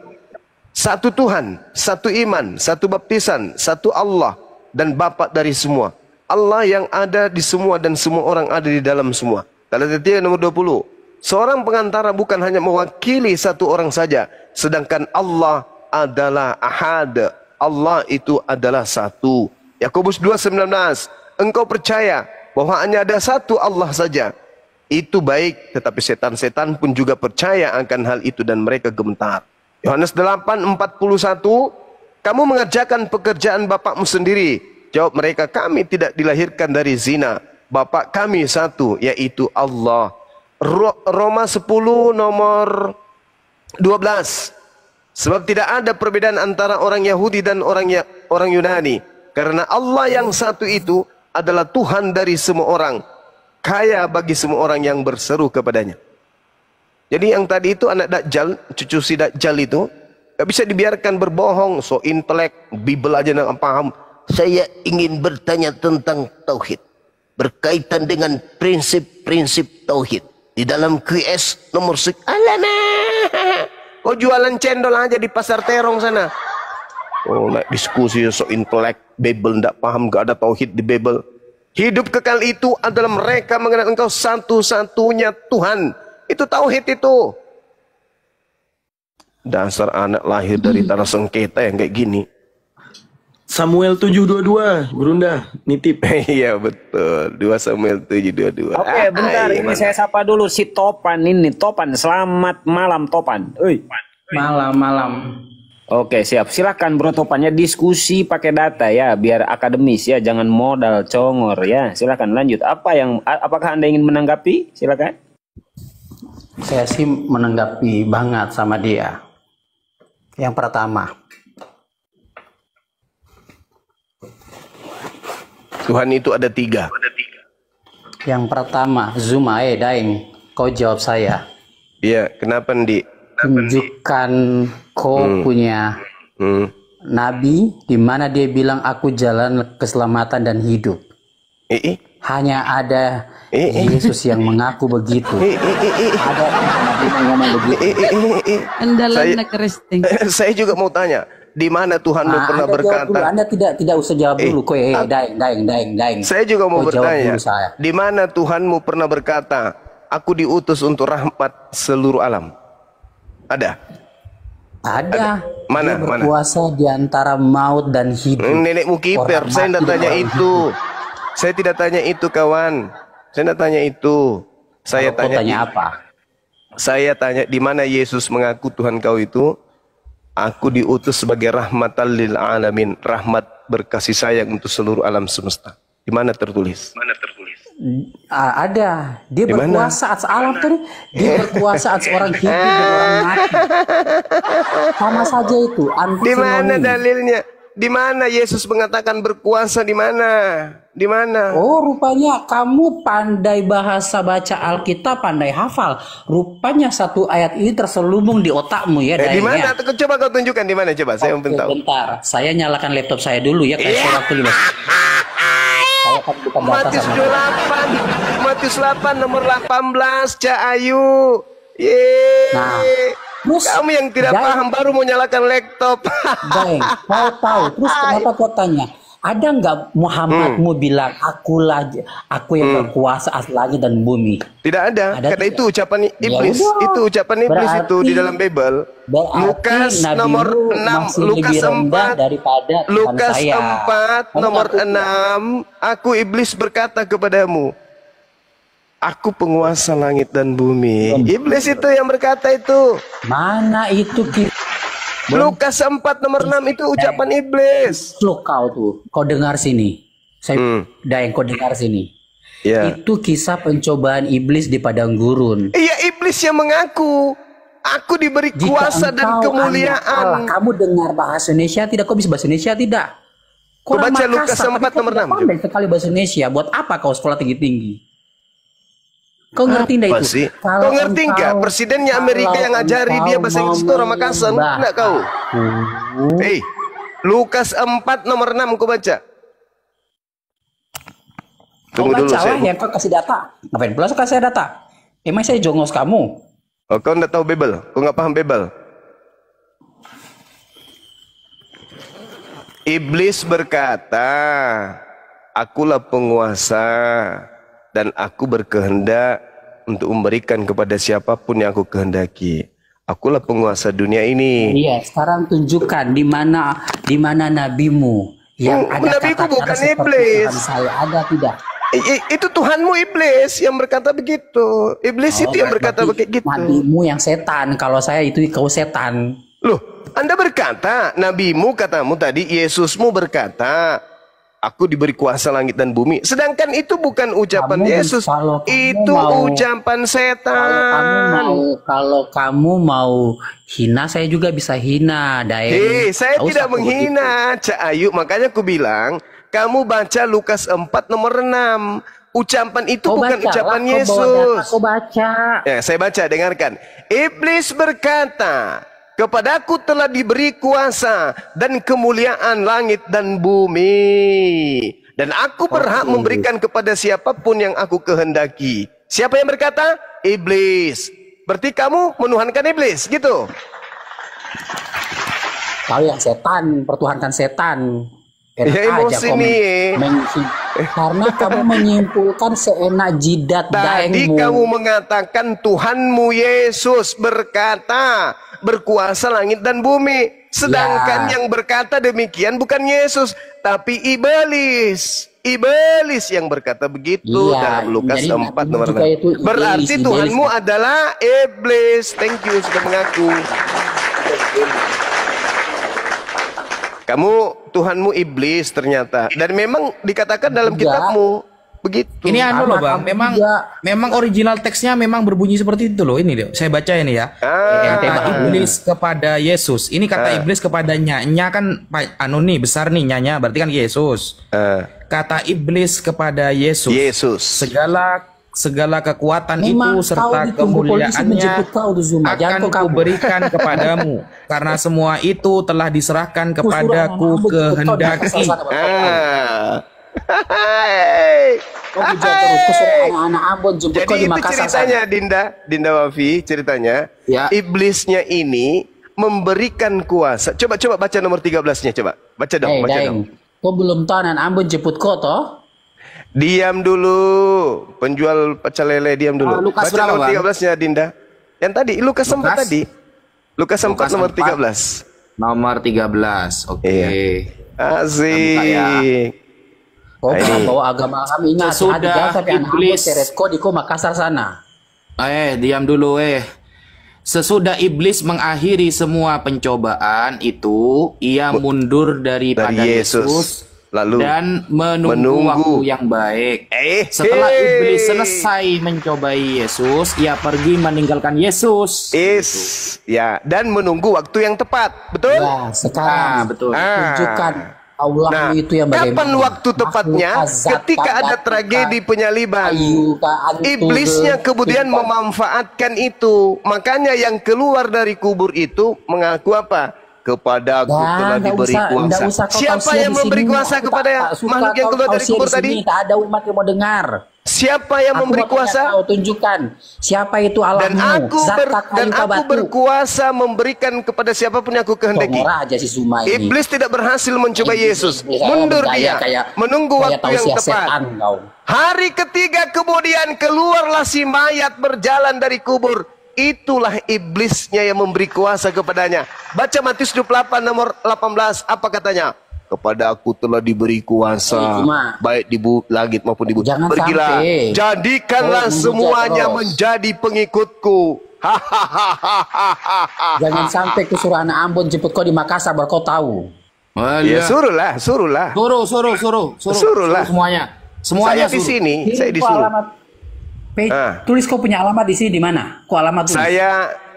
satu Tuhan, satu iman, satu baptisan, satu Allah dan Bapa dari semua. Allah yang ada di semua dan semua orang ada di dalam semua. Galatia nomor 20. Seorang pengantara bukan hanya mewakili satu orang saja, sedangkan Allah adalah ahad. Allah itu adalah satu. Yakobus 2:19. Engkau percaya bahwa hanya ada satu Allah saja. Itu baik, tetapi setan-setan pun juga percaya akan hal itu dan mereka gemetar. Yohanes 8:41. Kamu mengerjakan pekerjaan bapakmu sendiri. Jawab mereka, kami tidak dilahirkan dari zina. Bapa kami satu, yaitu Allah. Roma 10 nomor 12. Sebab tidak ada perbedaan antara orang Yahudi dan orang Yunani. Karena Allah yang satu itu adalah Tuhan dari semua orang. Kaya bagi semua orang yang berseru kepadanya. Jadi yang tadi itu anak Dajjal, cucu si Dajjal itu, gak bisa dibiarkan berbohong, so intelek, Bible aja nggak paham. Saya ingin bertanya tentang tauhid berkaitan dengan prinsip-prinsip tauhid di dalam QS nomor alamak, kau jualan cendol aja di pasar terong sana. Oh, naik diskusi so intelek, Bible ndak paham, gak ada tauhid di Bible. Hidup kekal itu adalah mereka mengenal engkau satu-satunya Tuhan. Itu tauhid itu. Dasar anak lahir dari tanah sengketa yang kayak gini. Samuel 7:22, Gurunda, nitip. Iya betul, 2 Samuel 7:22. Oke, bentar, ini saya sapa dulu si Topan ini. Topan, selamat malam Topan. Malam. Oke, siap. Silakan Bro Topannya diskusi pakai data ya, biar akademis ya, jangan modal congor ya. Silakan lanjut. Apakah Anda ingin menanggapi? Silakan. Saya sih menanggapi banget sama dia. Yang pertama, Tuhan itu ada 3. Yang pertama, Zumae Daeng, kau jawab saya. Iya, kenapa Ndi? Tunjukkan kau punya nabi di mana dia bilang aku jalan keselamatan dan hidup. Hanya ada Yesus yang mengaku begitu. Ada nabi yang ngomong begitu. Saya juga mau tanya, di mana Tuhanmu pernah berkata? Anda tidak usah jawab dulu, kowe daeng. Saya juga mau bertanya, di mana Tuhanmu pernah berkata, aku diutus untuk rahmat seluruh alam? Ada. Mana? Dia berkuasa di antara maut dan hidup. Nenekmu kiper. Saya tidak tanya itu. Saya tidak tanya itu, kawan. Saya tidak tanya itu. Saya tanya apa? Saya tanya di mana Yesus mengaku Tuhan kau itu? Aku diutus sebagai rahmatan lil alamin, rahmat berkasih sayang untuk seluruh alam semesta. Di mana tertulis? Ada. Dia berkuasa atas alam tadi. Dia berkuasa atas orang hidup dan orang mati. Sama saja itu. Di mana dalilnya? Di mana Yesus mengatakan berkuasa? Di mana? Di mana? Oh, rupanya kamu pandai bahasa baca Alkitab, pandai hafal. Rupanya satu ayat ini terselubung di otakmu ya. Di mana? Coba kau tunjukkan di mana, coba. Saya mau tahu. Bentar, saya nyalakan laptop saya dulu ya. Kasih waktu dulu. Saya kan bukan Matius 8, Matius 8 nomor 18, Cak Ayu. Yeay. Nah, terus kamu yang tidak paham baru mau nyalakan laptop. Daeng, kau tahu. Terus kenapa kau tanya? Ada nggak Muhammadmu bilang aku yang berkuasa atas langit dan bumi? Tidak ada. Karena itu ucapan iblis. Itu ucapan iblis itu di dalam Bible. Lukas nomor 6, Lukas 4 daripada Lukas saya. 4 nomor 6. Aku iblis berkata kepadamu, aku penguasa langit dan bumi. Iblis itu yang berkata itu. Mana itu? Lukas 4 nomor 6 itu ucapan iblis. Loh kau tuh, kau dengar sini. Saya Daeng, kau dengar sini. Ya. Itu kisah pencobaan iblis di padang gurun. Iya, iblis yang mengaku. Aku diberi kuasa dan kemuliaan. Kamu dengar bahasa Indonesia tidak? Kau bisa bahasa Indonesia tidak? Kau baca Lukas 4 nomor 6. Pandai sekali bahasa Indonesia. Buat apa kau sekolah tinggi-tinggi? Kau ngerti enggak itu? Sih? Kau ngerti enggak? Presidennya Amerika yang ngajari dia bahasa Inggris itu orang Makassar. Enggak kau? Hei, Lukas 4 nomor 6 kau baca. Tunggu dulu saya. Yang kau kasih data. Ngapain pula kasih data? Emang saya jongos kamu? Oh, kau enggak tahu Bible? Kau enggak paham Bible? Iblis berkata, akulah penguasa dan aku berkehendak untuk memberikan kepada siapapun yang aku kehendaki. Akulah penguasa dunia ini. Iya, sekarang tunjukkan di mana nabimu yang ada nabiku bukan iblis. Saya ada tidak? Itu Tuhanmu iblis yang berkata begitu. Iblis itu yang berkata begitu. Nabimu yang setan. Kalau saya itu kau setan. Loh, Anda berkata, nabimu katamu tadi, Yesusmu berkata, aku diberi kuasa langit dan bumi. Sedangkan itu bukan ucapan Yesus. Itu ucapan setan. Kalau kamu mau hina, saya juga bisa hina. Hei, saya tidak menghina, Cak Ayu. Makanya aku bilang, kamu baca Lukas 4 nomor 6. Ucapan itu bukan ucapan Yesus. Kau baca. Ya, saya baca, dengarkan. Iblis berkata, kepadaku telah diberi kuasa dan kemuliaan langit dan bumi. Dan aku berhak memberikan kepada siapapun yang aku kehendaki. Siapa yang berkata? Iblis. Berarti kamu menuhankan iblis, gitu. Kau yang setan, pertuhankan setan. Ya emosi nih. Karena kamu menyimpulkan seenak jidat tadi daengmu. Kamu mengatakan Tuhanmu Yesus berkata berkuasa langit dan bumi. Sedangkan yang berkata demikian bukan Yesus, tapi iblis. Iblis yang berkata begitu dalam Lukas 4 nomor 6. Berarti Tuhanmu adalah iblis. Thank you sudah mengaku. Kamu Tuhanmu iblis ternyata. Dan memang dikatakan dalam kitabmu begitu. Ini anu loh Bang, memang original teksnya memang berbunyi seperti itu loh. Ini deh, saya baca ini ya. Kata iblis kepada Yesus. Ini kata iblis kepadanya. Nya kan anu nih besar nih nyanya, berarti kan Yesus. Kata iblis kepada Yesus. Segala kekuatan memang itu serta kemuliaannya akan kuberikan kepadamu karena semua itu telah diserahkan kepadaku kehendaki. Jadi itu ceritanya Dinda Wafi ceritanya iblisnya ini memberikan kuasa. Coba baca nomor 13-nya coba. Baca dong, baca dong. Kau belum tahu nan Ambon jemput kau toh? Diam dulu, penjual pecel lele diam dulu. Baca nomor 13-nya Dinda. Yang tadi Lukas 4 tadi. Lukas 4 nomor 13. Nomor 13. Oke. Asik. Kau bawa agama kami ingat sudah iblis di Makassar sana. Diam dulu Sesudah iblis mengakhiri semua pencobaan itu, ia mundur daripada Yesus. Lalu dan menunggu waktu yang baik. Setelah iblis selesai mencobai Yesus, ia pergi meninggalkan Yesus. Ya, dan menunggu waktu yang tepat. Betul? Ya, sekarang betul. Tunjukkan Allah itu yang bagaimana. Kapan waktu tepatnya? Ketika ada tragedi penyaliban. Iblisnya kemudian memanfaatkan itu. Makanya yang keluar dari kubur itu mengaku apa? Kepada aku telah diberi kuasa. Siapa yang memberi kuasa kepada makhluk yang keluar dari kubur tadi? Tak ada umat yang mau dengar. Siapa yang memberi kuasa? Tunjukkan siapa itu Allahmu. Dan aku berkuasa memberikan kepada siapapun yang aku kehendaki. Iblis tidak berhasil mencoba Yesus. Mundur dia. Menunggu waktu yang tepat. Hari ketiga kemudian keluarlah si mayat berjalan dari kubur. Itulah iblisnya yang memberi kuasa kepadanya. Baca Matius 28 nomor 18. Apa katanya? Kepada aku telah diberi kuasa baik di langit maupun di bumi. Pergilah, jadikanlah semuanya menjadi pengikutku. Jangan sampai kusuruh anak Ambon jemput kau di Makassar baru kau tahu. Ya suruhlah. Suruh semuanya. Semuanya Saya di suruh. sini, Kirim saya kok disuruh. alamat. Ah. Tulis kau punya alamat di sini di mana? Kok alamat tulis?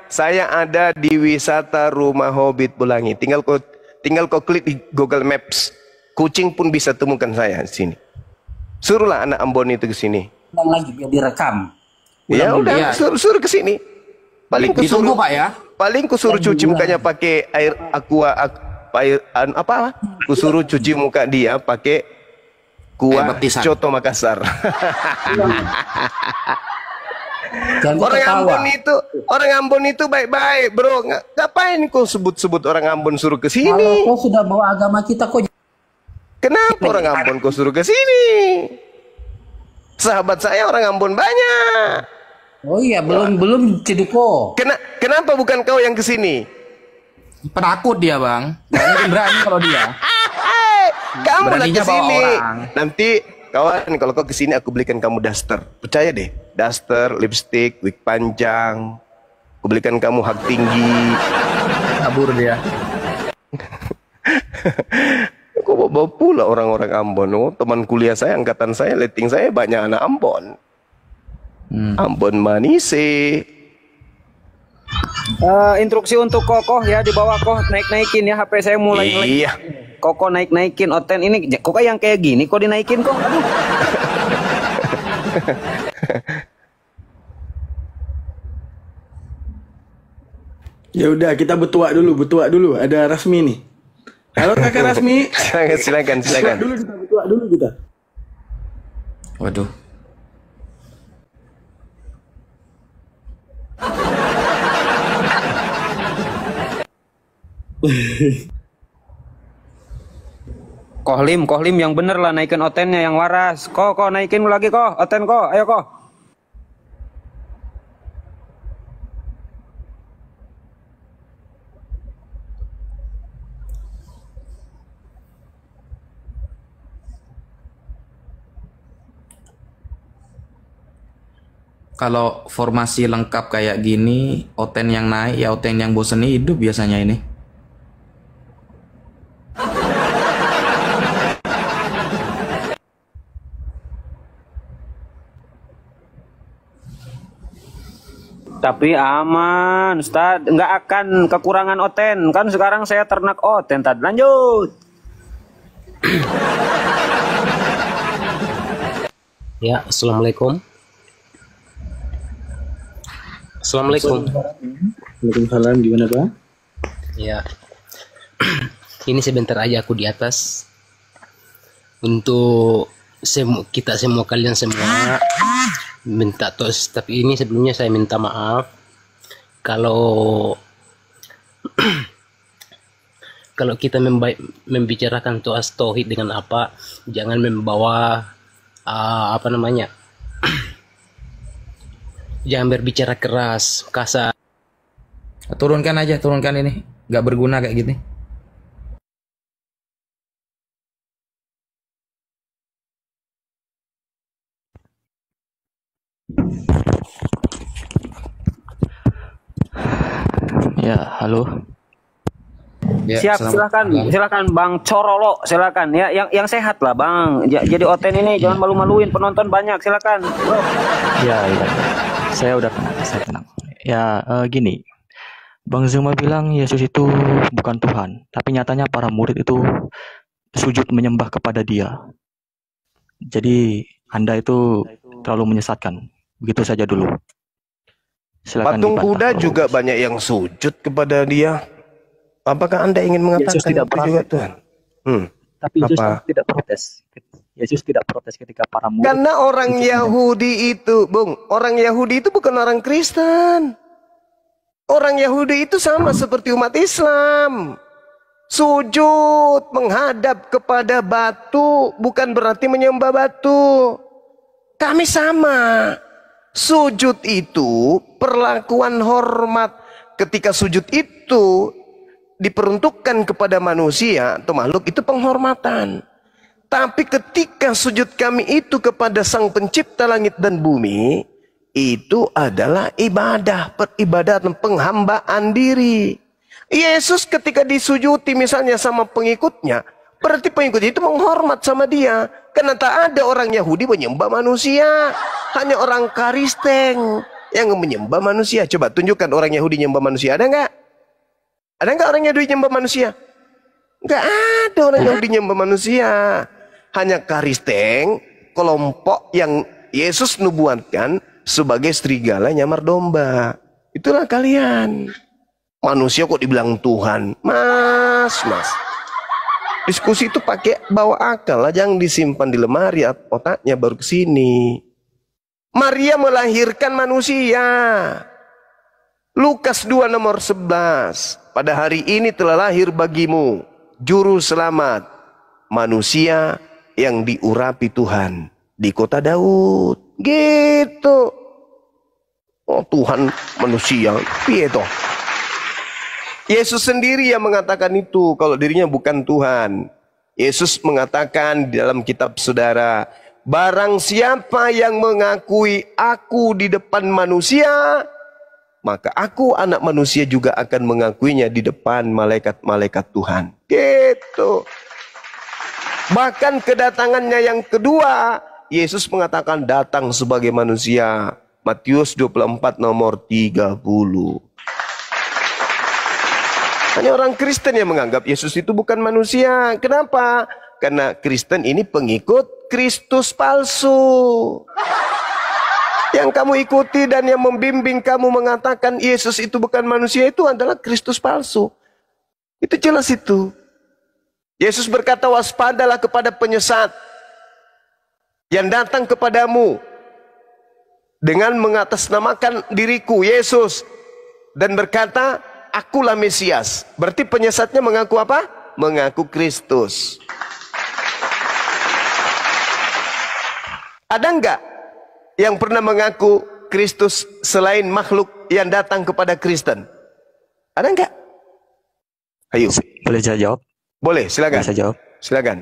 Saya ada di wisata Rumah Hobbit Pelangi. Tinggal kau klik di Google Maps. Kucing pun bisa temukan saya di sini. Suruhlah anak Ambon itu ke sini. Ulang lagi biar direkam. Ya udah, Iya. suruh ke sini. Paling Ditunggu kusuruh, Pak ya. paling kusuruh cuci mukanya pakai air aqua, apa? Kusuruh cuci muka dia pakai Air kuah baptisan. coto Makassar. Jangan kau ketawa. Orang Ambon itu baik-baik, bro. Ngapain kau sebut-sebut orang Ambon suruh ke Kalau sini? kau sudah bawa agama kita kok Kenapa orang Ambon kau suruh ke sini? Sahabat saya orang Ambon banyak. Oh iya, belum Ceduko. Kenapa bukan kau yang ke sini? Penakut dia bang. Gak mungkin berani kalau dia. Kamu lah Beraninya ke bawa sini. orang. Nanti kawan, kalau kau ke sini aku belikan kamu daster. Percaya deh, daster, lipstick, wig panjang. Aku belikan kamu hak tinggi. Kabur dia. Kok bawa pula orang-orang Ambon? Oh, teman kuliah saya, angkatan saya, letting saya banyak anak Ambon. Ambon Manise. Instruksi untuk Kokoh ya, di bawah Koh naik-naikin ya, HP saya mulai Iya. Kokoh naik-naikin Oten ini. Kok yang kayak gini kok dinaikin kok? Aduh. Ya udah, kita betua dulu. Ada Rasmi nih. Halo Kakak Rasmi. silakan. Betua dulu kita. Waduh. Kohlim yang bener lah, naikin Otennya yang waras. Kok naikin lagi kok, Oten kok, ayo kok. Kalau formasi lengkap kayak gini, Oten yang naik ya Oten yang bosen hidup biasanya ini. Tapi aman, Ustaz. Nggak akan kekurangan Oten. Kan sekarang saya ternak Oten. Tad lanjut. Ya, assalamualaikum. Assalamualaikum. Waalaikumsalam, gimana Pak? Ya, ini sebentar aja aku di atas untuk kita semua, kalian semua minta tos. Tapi ini sebelumnya saya minta maaf kalau kalau kita membicarakan tuas tauhid dengan apa, jangan membawa apa namanya, jangan berbicara keras, kasar. Turunkan ini, nggak berguna kayak gini. Ya, halo. Ya, Siap, silakan Bang Corolo, silakan ya, yang sehat lah Bang. Jadi Oten ini jangan malu-maluin, penonton banyak, silakan. Bro. Ya. Saya udah tenang, saya tenang. Ya, gini. Bang Zuma bilang Yesus itu bukan Tuhan, tapi nyatanya para murid itu sujud menyembah kepada Dia. Jadi Anda itu terlalu menyesatkan. Begitu saja dulu. Silakan Patung dibantah kuda kalau juga banyak yang sujud kepada dia. Apakah Anda ingin mengatakan Yesus tidak itu juga Tuhan? Tapi Yesus Apa? tidak protes. Yesus tidak protes ketika para murid. Karena orang Yahudi itu, orang Yahudi itu bukan orang Kristen. Orang Yahudi itu sama seperti umat Islam. Sujud menghadap kepada batu bukan berarti menyembah batu. Kami sama. Sujud itu perlakuan hormat. Ketika sujud itu diperuntukkan kepada manusia atau makhluk, itu penghormatan. Tapi ketika sujud kami itu kepada Sang Pencipta langit dan bumi, itu adalah ibadah, peribadatan, penghambaan diri. Yesus ketika disujuti misalnya sama pengikutnya, Berarti pengikut itu menghormat sama dia. Karena tak ada orang Yahudi menyembah manusia. Hanya orang Kristen yang menyembah manusia. Coba tunjukkan orang Yahudi menyembah manusia. Ada nggak? Ada nggak orang Yahudi menyembah manusia? Nggak ada orang Yahudi menyembah manusia. Hanya Kristen, kelompok yang Yesus nubuatkan sebagai serigala nyamar domba. Itulah kalian. Manusia kok dibilang Tuhan? Mas. Diskusi itu pakai bawa akal lah, jangan disimpan di lemari otaknya baru ke sini. Maria melahirkan manusia. Lukas 2 nomor 11. Pada hari ini telah lahir bagimu juru selamat, manusia yang diurapi Tuhan di kota Daud. Gitu. Oh, Tuhan manusia. Piye toh? Yesus sendiri yang mengatakan itu kalau dirinya bukan Tuhan. Yesus mengatakan di dalam kitab saudara, barang siapa yang mengakui aku di depan manusia, maka aku anak manusia juga akan mengakuinya di depan malaikat-malaikat Tuhan. Gitu. Bahkan kedatangannya yang kedua, Yesus mengatakan datang sebagai manusia. Matius 24 nomor 30. Hanya orang Kristen yang menganggap Yesus itu bukan manusia. Kenapa? Karena Kristen ini pengikut Kristus palsu. Yang kamu ikuti dan yang membimbing kamu mengatakan Yesus itu bukan manusia itu adalah Kristus palsu. Itu jelas itu. Yesus berkata, waspadalah kepada penyesat yang datang kepadamu dengan mengatasnamakan diriku Yesus dan berkata, akulah Mesias. Berarti penyesatnya mengaku apa? Mengaku Kristus. Ada enggak yang pernah mengaku Kristus selain makhluk yang datang kepada Kristen? Ada enggak? Ayo. Boleh saya jawab? Boleh, silakan. Boleh saya jawab? Silakan.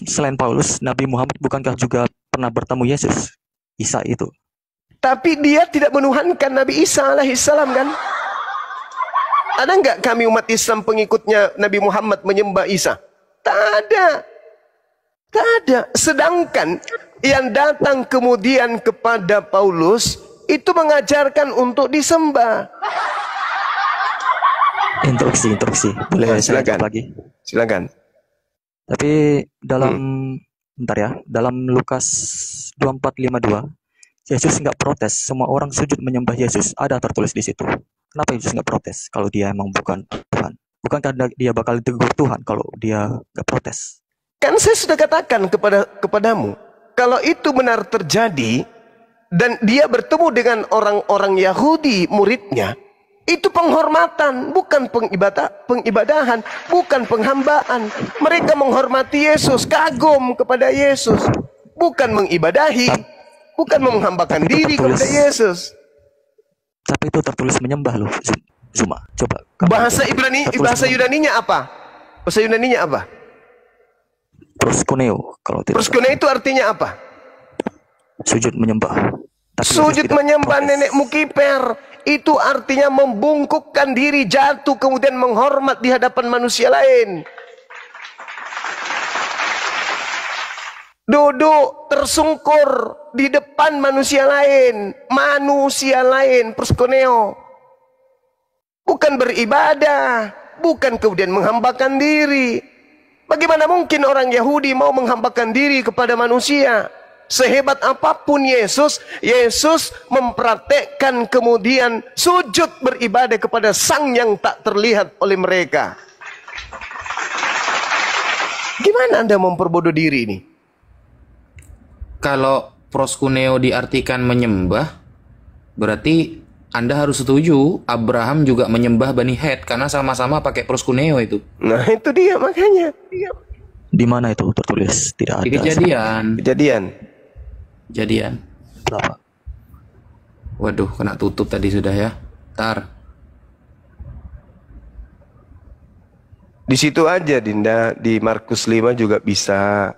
Selain Paulus, Nabi Muhammad bukankah juga pernah bertemu Yesus? Isa itu. Tapi dia tidak menuhankan Nabi Isa alaihissalam kan? Ada enggak kami umat Islam pengikutnya Nabi Muhammad menyembah Isa? Tak ada. Tak ada. Sedangkan yang datang kemudian kepada Paulus itu mengajarkan untuk disembah. Instruksi. Boleh saya jawab lagi? Silakan. Tapi dalam bentar ya, dalam Lukas 24:52 Yesus nggak protes, semua orang sujud menyembah Yesus. Ada tertulis di situ. Kenapa Yesus nggak protes kalau dia emang bukan Tuhan? Bukankah dia bakal ditegur Tuhan kalau dia nggak protes? Kan saya sudah katakan kepadamu, kalau itu benar terjadi dan dia bertemu dengan orang-orang Yahudi muridnya, itu penghormatan, bukan pengibadahan, bukan penghambaan. Mereka menghormati Yesus, kagum kepada Yesus, bukan mengibadahi, bukan menghambakan diri kepada Yesus. Tapi itu tertulis menyembah loh, Zuma. Coba. Bahasa Yunaninya apa? Bahasa Yunaninya apa? Proskuneo. Kalau tidak. Proskuneo itu artinya apa? Sujud menyembah. Sujud menyembah nenekmu kiper. Itu artinya membungkukkan diri, jatuh, kemudian menghormat di hadapan manusia lain. Duduk tersungkur di depan manusia lain. Manusia lain, proskuneo. Bukan beribadah, bukan kemudian menghambakan diri. Bagaimana mungkin orang Yahudi mau menghambakan diri kepada manusia? Sehebat apapun Yesus mempraktekkan kemudian sujud beribadah kepada Sang yang tak terlihat oleh mereka. Gimana Anda memperbodoh diri ini? Kalau proskuneo diartikan menyembah, berarti Anda harus setuju Abraham juga menyembah Bani Het karena sama-sama pakai proskuneo itu. Nah itu dia makanya. Di mana itu tertulis? Tidak ada. Di Kejadian. Berapa? Waduh, kena tutup tadi sudah ya. Tar. Di situ aja Dinda, di Markus 5 juga bisa.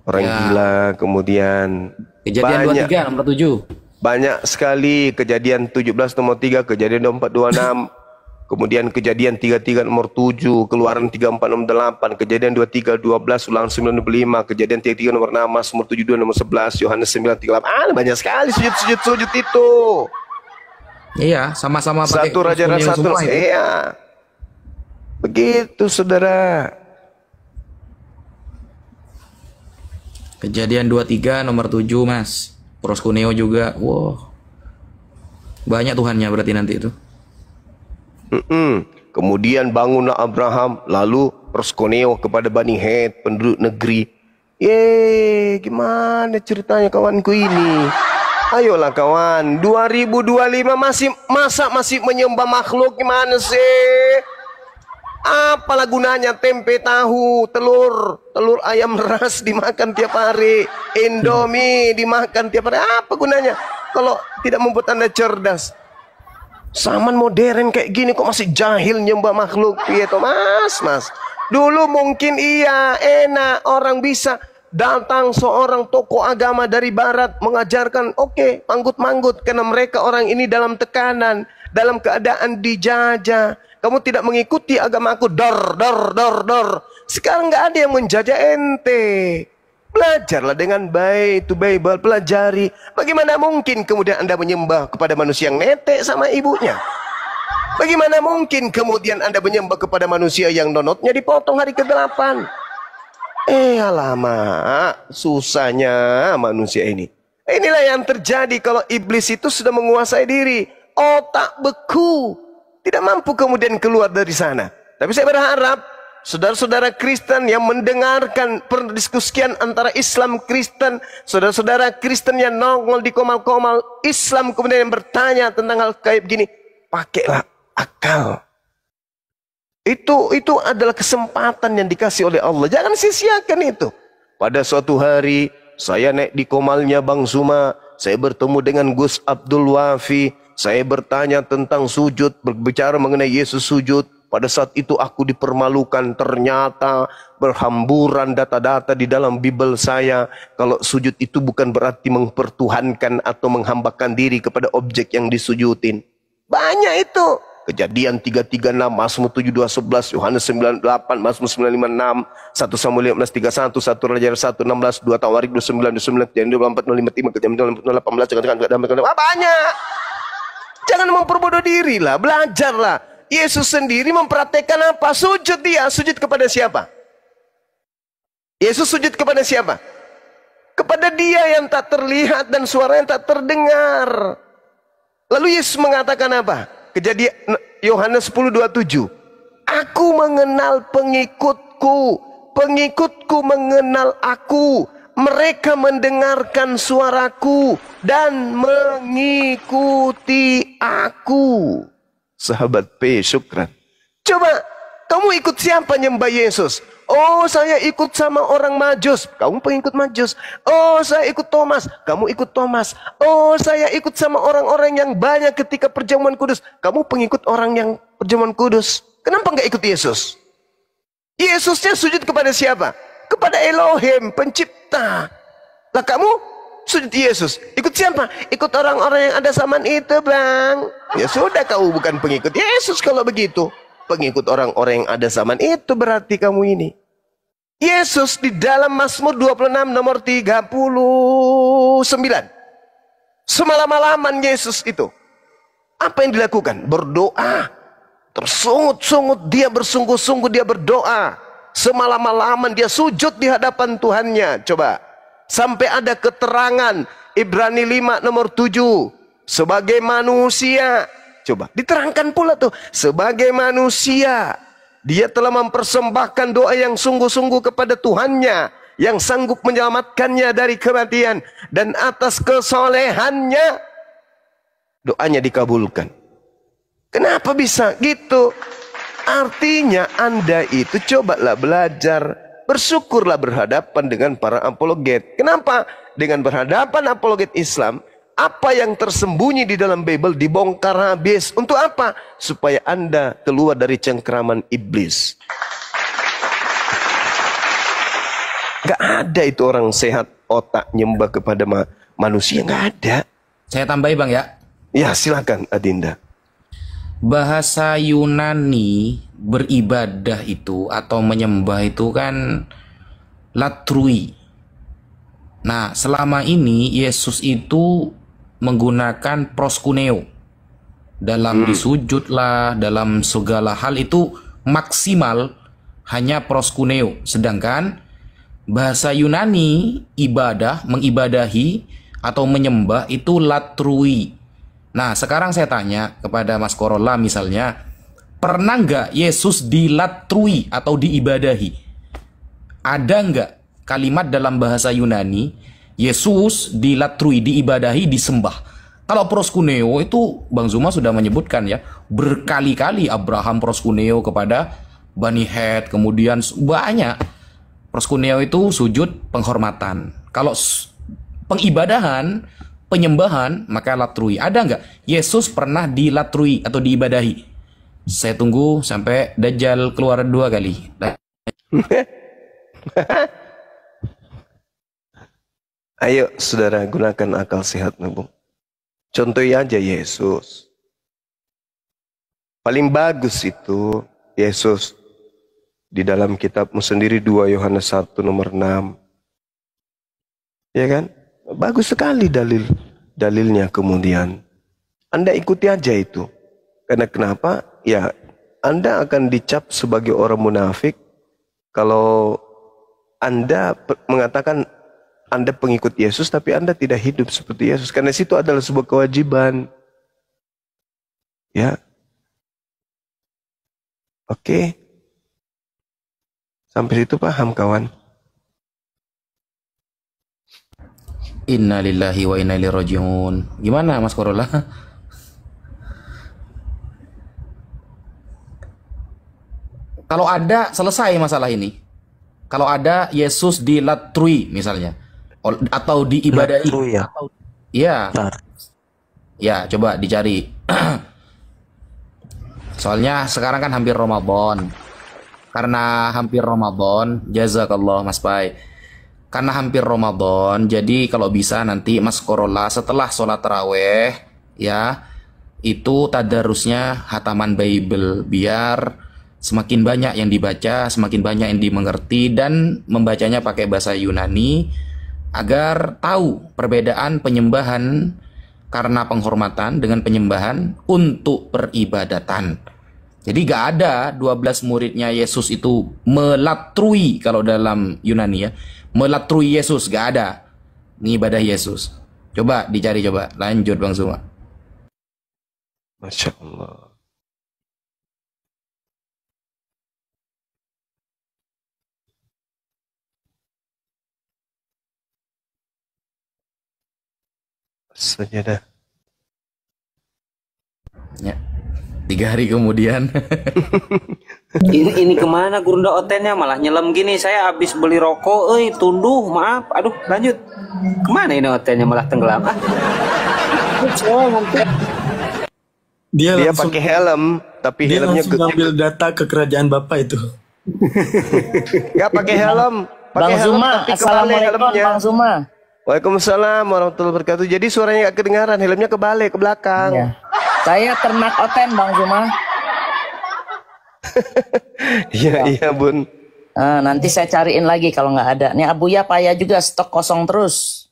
Orang gila, kemudian Kejadian 23 nomor 7. Banyak sekali Kejadian 17 nomor 3, Kejadian 24 26. Kemudian Kejadian 33 nomor 7, Keluaran 34 nomor 8, Kejadian 23 12, Ulangan 95, Kejadian 33 nomor 6, Mazmur 72 nomor 11, Yohanes 9 38. Banyak sekali sujud itu. Iya, sama-sama pakai Satu Raja-Raja semua 1. itu. Iya. Begitu saudara. Kejadian 23 nomor 7 Mas. Proskuneo juga. Wow. Banyak Tuhannya berarti nanti itu. Kemudian bangunlah Abraham, lalu proskuneo kepada Bani Het, penduduk negeri. Gimana ceritanya kawanku ini? Ayolah kawan, 2025 masih menyembah makhluk, gimana sih? Apalah gunanya tempe tahu, telur ayam ras dimakan tiap hari, Indomie dimakan tiap hari. Apa gunanya kalau tidak membuat Anda cerdas? Zaman modern kayak gini kok masih jahil nyembah makhluk. Iya toh mas. Dulu mungkin iya enak, orang bisa datang seorang tokoh agama dari barat mengajarkan, oke, manggut-manggut, karena mereka orang ini dalam tekanan, dalam keadaan dijajah. Kamu tidak mengikuti agamaku, dor. Sekarang nggak ada yang menjajah ente. Belajarlah dengan baik, itu Bible, pelajari. Bagaimana mungkin kemudian Anda menyembah kepada manusia yang netek sama ibunya? Bagaimana mungkin kemudian Anda menyembah kepada manusia yang nonotnya dipotong hari ke-8? Alamak, susahnya manusia ini. Inilah yang terjadi kalau iblis itu sudah menguasai diri. Otak beku, tidak mampu kemudian keluar dari sana. Tapi saya berharap saudara-saudara Kristen yang mendengarkan perdiskusian antara Islam Kristen, saudara-saudara Kristen yang nongol di komal-komal Islam kemudian yang bertanya tentang hal kayak gini, pakailah akal. Itu adalah kesempatan yang dikasih oleh Allah. Jangan sia-siakan itu. Pada suatu hari saya naik di komalnya Bang Zuma, saya bertemu dengan Gus Abdul Wafi, saya bertanya tentang sujud, berbicara mengenai Yesus sujud. Pada saat itu aku dipermalukan, ternyata berhamburan data-data di dalam Bible saya. Kalau sujud itu bukan berarti mempertuhankan atau menghambakan diri kepada objek yang disujudin. Banyak itu. Kejadian 336, Mazmur 72 11, Yohanes 98, Mazmur 956, 1 Samuel 15 31, 1 Raja 1 16, 2 Tawarik 29 29, Kejadian 24 05 5, Kejadian 18, banyak. Jangan memperbodoh diri lah, belajarlah. Yesus sendiri mempraktekkan apa? Sujud dia. Sujud kepada siapa? Yesus sujud kepada siapa? Kepada dia yang tak terlihat dan suara yang tak terdengar. Lalu Yesus mengatakan apa? Kejadian Yohanes 10:27. Aku mengenal pengikutku. Pengikutku mengenal aku. Mereka mendengarkan suaraku dan mengikuti aku. Sahabat P, syukran. Coba, kamu ikut siapa nyembah Yesus? Oh, saya ikut sama orang Majus. Kamu pengikut Majus. Oh, saya ikut Thomas. Kamu ikut Thomas. Oh, saya ikut sama orang-orang yang banyak ketika perjamuan kudus. Kamu pengikut orang yang perjamuan kudus. Kenapa nggak ikut Yesus? Yesusnya sujud kepada siapa? Kepada Elohim, pencipta. Lah kamu sujud Yesus. Ikut siapa? Ikut orang-orang yang ada zaman itu, Bang. Ya sudah, kamu bukan pengikut Yesus kalau begitu. Pengikut orang-orang yang ada zaman itu berarti kamu ini. Yesus di dalam Mazmur 26 nomor 39. Semalam-malaman Yesus itu. Apa yang dilakukan? Berdoa. Tersungut-sungut dia, bersungguh-sungguh dia berdoa. Semalam-malaman dia sujud di hadapan Tuhannya. Coba. Sampai ada keterangan Ibrani 5 nomor 7. Sebagai manusia. Coba diterangkan pula tuh. Sebagai manusia. Dia telah mempersembahkan doa yang sungguh-sungguh kepada Tuhannya. Yang sanggup menyelamatkannya dari kematian. Dan atas kesolehannya. Doanya dikabulkan. Kenapa bisa gitu? Artinya Anda itu cobalah belajar. Bersyukurlah berhadapan dengan para apologet. Kenapa? Dengan berhadapan apologet Islam, apa yang tersembunyi di dalam Bible dibongkar habis. Untuk apa? Supaya Anda keluar dari cengkraman iblis. Gak ada itu orang sehat otak nyembah kepada manusia. Gak ada. Saya tambahi Bang ya. Ya silakan Adinda. bahasa Yunani beribadah itu atau menyembah itu kan latrui. Nah, selama ini Yesus itu menggunakan proskuneo. Dalam disujud lah, dalam segala hal itu maksimal hanya proskuneo. Sedangkan bahasa Yunani ibadah, mengibadahi atau menyembah itu latrui. Nah, sekarang saya tanya kepada Mas Korola misalnya, pernah nggak Yesus dilatrui atau diibadahi? Ada nggak kalimat dalam bahasa Yunani Yesus dilatrui, diibadahi, disembah? Kalau proskuneo itu Bang Zuma sudah menyebutkan ya, berkali-kali Abraham proskuneo kepada Bani Het, kemudian banyak. Proskuneo itu sujud penghormatan. Kalau pengibadahan, penyembahan, maka latrui. Ada nggak Yesus pernah dilatrui atau diibadahi? Saya tunggu sampai Dajjal keluar 2 kali. Ayo saudara, gunakan akal sehat, Bung. Contohnya aja Yesus. Paling bagus itu Yesus di dalam kitabmu sendiri 2 Yohanes 1 nomor 6. Ya kan? Bagus sekali dalilnya kemudian. Anda ikuti aja itu. Karena kenapa? Ya, Anda akan dicap sebagai orang munafik kalau Anda mengatakan Anda pengikut Yesus tapi Anda tidak hidup seperti Yesus. Karena situ adalah sebuah kewajiban. Ya. Oke. Sampai situ paham kawan? Innalillahi wa inna ilaihi rajiun. Gimana Mas Korola? Kalau ada, selesai masalah ini. Kalau ada Yesus dilatrui misalnya, atau diibadahi, ya. Ya, ya coba dicari. Soalnya sekarang kan hampir Ramadan. Karena hampir Ramadan, jazakallah Mas Pai. Karena hampir Ramadan, jadi kalau bisa nanti Mas Korola setelah sholat taraweh, ya, itu tadarusnya hataman Bible, biar semakin banyak yang dibaca, semakin banyak yang dimengerti, dan membacanya pakai bahasa Yunani, agar tahu perbedaan penyembahan karena penghormatan dengan penyembahan untuk peribadatan. Jadi gak ada 12 muridnya Yesus itu melatrui, kalau dalam Yunani ya, melatrui Yesus, gak ada. Ini ibadah Yesus. Coba dicari, coba. Lanjut Bang Zuma. Masya Allah. Sajadah. Ya. 3 hari kemudian. Ini kemana Gurunda Otennya malah nyelam gini? Saya habis beli rokok, tunduh, maaf. Aduh, lanjut. Kemana ini Otennya malah tenggelam? Dia pakai helm, tapi dia helmnya langsung ngambil data ke kerajaan Bapak itu. Gak pakai helm. Bang Zuma, assalamualaikum Bang Zuma. Waalaikumsalam warahmatullahi wabarakatuh. Jadi suaranya gak kedengaran, helmnya kebalik ke belakang. Ya. Saya ternak oten Bang Zuma. Iya Bun. Nanti saya cariin lagi kalau nggak ada. Nih Abuya Paya juga stok kosong terus.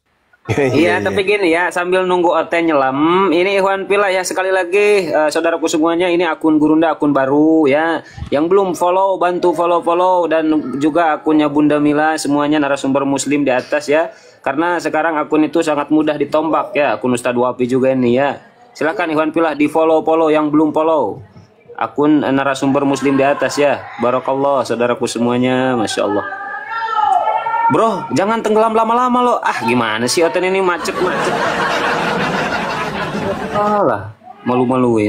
Iya, tapi gini ya, sambil nunggu Oten nyelam, ini Ikhwan Pillah ya, sekali lagi saudaraku semuanya, ini akun Gurunda, akun baru ya. Yang belum follow, bantu follow, dan juga akunnya Bunda Mila, semuanya narasumber muslim di atas ya. Karena sekarang akun itu sangat mudah ditombak ya, akun Ustadz Wapi juga ini ya. Silahkan Ikhwan Pillah di follow yang belum follow. Akun narasumber muslim di atas ya. Barakallah saudaraku semuanya, Masya Allah. Bro, jangan tenggelam lama-lama lo. Gimana sih Oten ini macet. Alah, malu-maluin.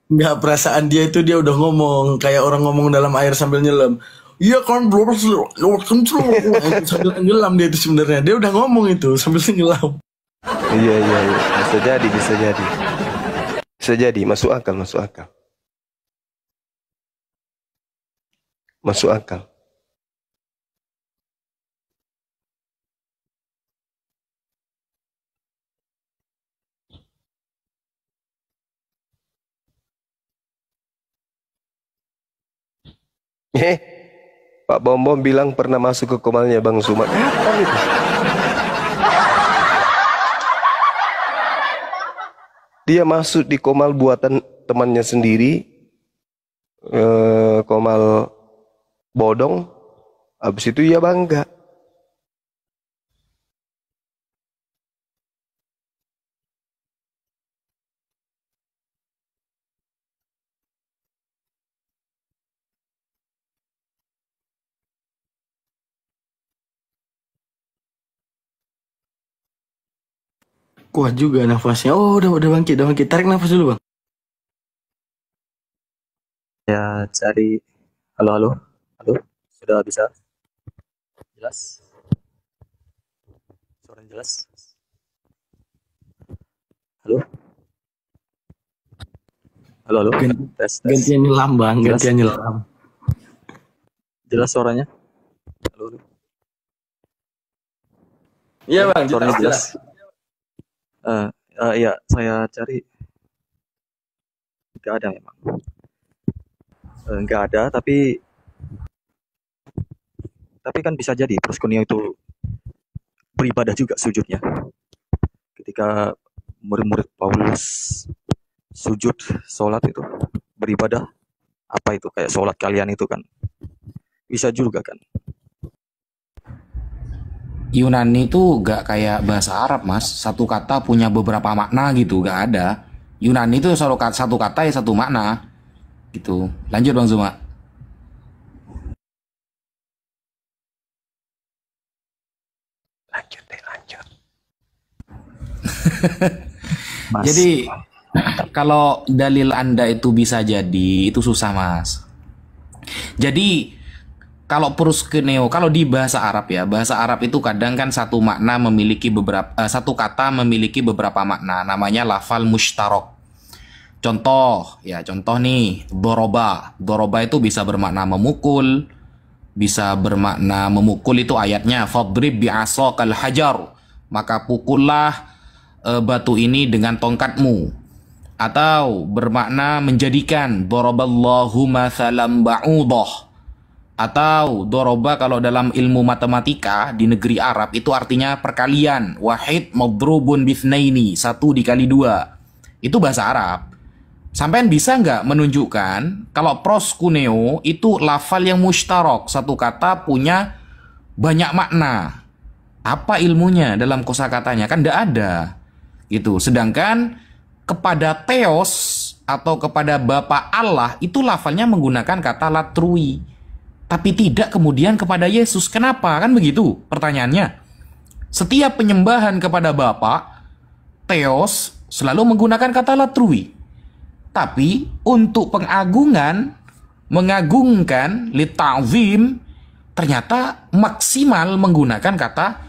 Nggak, perasaan dia itu dia udah ngomong kayak orang ngomong dalam air sambil nyelam. Iya kan, belum sambil tenggelam dia itu sebenarnya. Dia udah ngomong itu sambil tenggelam. Iya. Bisa jadi. Bisa jadi, masuk akal. Masuk akal. Pak Bom Bom bilang pernah masuk ke komalnya Bang Sumat. Kapan itu? Dia masuk di komal buatan temannya sendiri, komal bodong. Habis itu ia bangga. Kuat juga nafasnya. Oh, udah bangkit, udah bangkit. Tarik nafas dulu, Bang. Ya, cari. Halo, halo. Halo, sudah bisa? Jelas? Suaranya jelas? Halo? Halo, halo. Tes, tes. Gantian nyelam, Bang. Jelas? Gantian nyelam. Jelas suaranya? Halo, halo. Iya, Bang. Suaranya jelas. Iya, saya cari. Nggak ada memang. Nggak ada, tapi kan bisa jadi Proskuneo itu beribadah juga sujudnya. Ketika murid-murid Paulus sujud, sholat itu beribadah, apa itu kayak sholat kalian itu kan? Bisa juga kan? Yunani itu gak kayak bahasa Arab, Mas. Satu kata punya beberapa makna gitu, gak ada. Yunani itu satu kata ya satu makna gitu. Lanjut Bang Zuma. Lanjut. Jadi kalau dalil Anda itu bisa jadi, itu susah, Mas. Jadi kalau proskuneo, kalau di bahasa Arab ya, bahasa Arab itu kadang kan satu makna memiliki satu kata memiliki beberapa makna, namanya lafal mushtarok. Contoh nih, doroba. Doroba itu bisa bermakna memukul, bisa bermakna memukul itu ayatnya fadrib bi'asaqal hajar, maka pukullah batu ini dengan tongkatmu. Atau bermakna menjadikan, doroballahu mathalam ba'udah. Atau doroba kalau dalam ilmu matematika di negeri Arab itu artinya perkalian, wahid madrubun bithnaini, 1 dikali 2. Itu bahasa Arab. Sampean bisa nggak menunjukkan kalau proskuneo itu lafal yang mushtarok, satu kata punya banyak makna? Apa ilmunya dalam kosakatanya? Kan nggak ada gitu. Sedangkan kepada Theos atau kepada Bapa Allah itu lafalnya menggunakan kata latrui, tapi tidak kemudian kepada Yesus. Kenapa? Kan begitu pertanyaannya. Setiap penyembahan kepada Bapa, Theos, selalu menggunakan kata latrui. Tapi untuk pengagungan, mengagungkan, lita'zim, ternyata maksimal menggunakan kata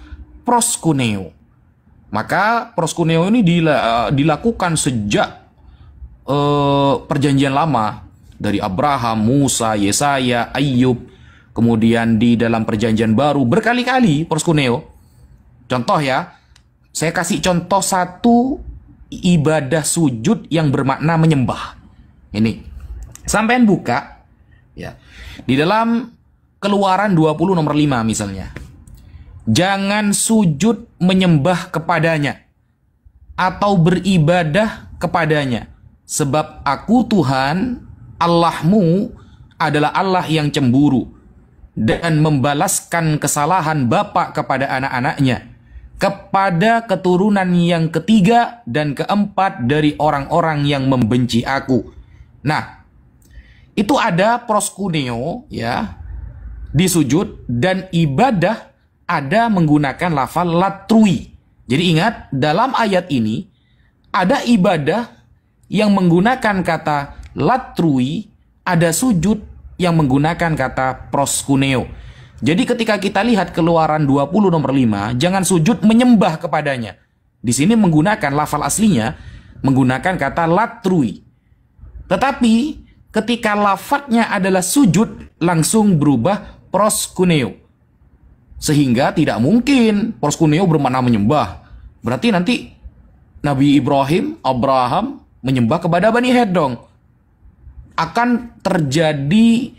proskuneo. Maka proskuneo ini dilakukan sejak perjanjian lama. Dari Abraham, Musa, Yesaya, Ayub. Kemudian di dalam perjanjian baru berkali-kali proskuneo. Contoh ya, saya kasih contoh satu ibadah sujud yang bermakna menyembah. Ini sampean buka ya, di dalam Keluaran 20 nomor 5 misalnya. Jangan sujud menyembah kepadanya atau beribadah kepadanya, sebab aku Tuhan Allahmu adalah Allah yang cemburu dan membalaskan kesalahan bapak kepada anak-anaknya, kepada keturunan yang ketiga dan keempat dari orang-orang yang membenci aku. Nah, itu ada proskuneo ya, di sujud, dan ibadah ada menggunakan lafal latrui. Jadi ingat, dalam ayat ini ada ibadah yang menggunakan kata latrui, ada sujud yang menggunakan kata proskuneo. Jadi ketika kita lihat Keluaran 20 nomor 5, jangan sujud menyembah kepadanya. Di sini menggunakan lafal aslinya, menggunakan kata latrui. Tetapi ketika lafadznya adalah sujud, langsung berubah proskuneo. Sehingga tidak mungkin proskuneo bermakna menyembah. Berarti nanti Nabi Abraham menyembah kepada Bani Het dong. Akan terjadi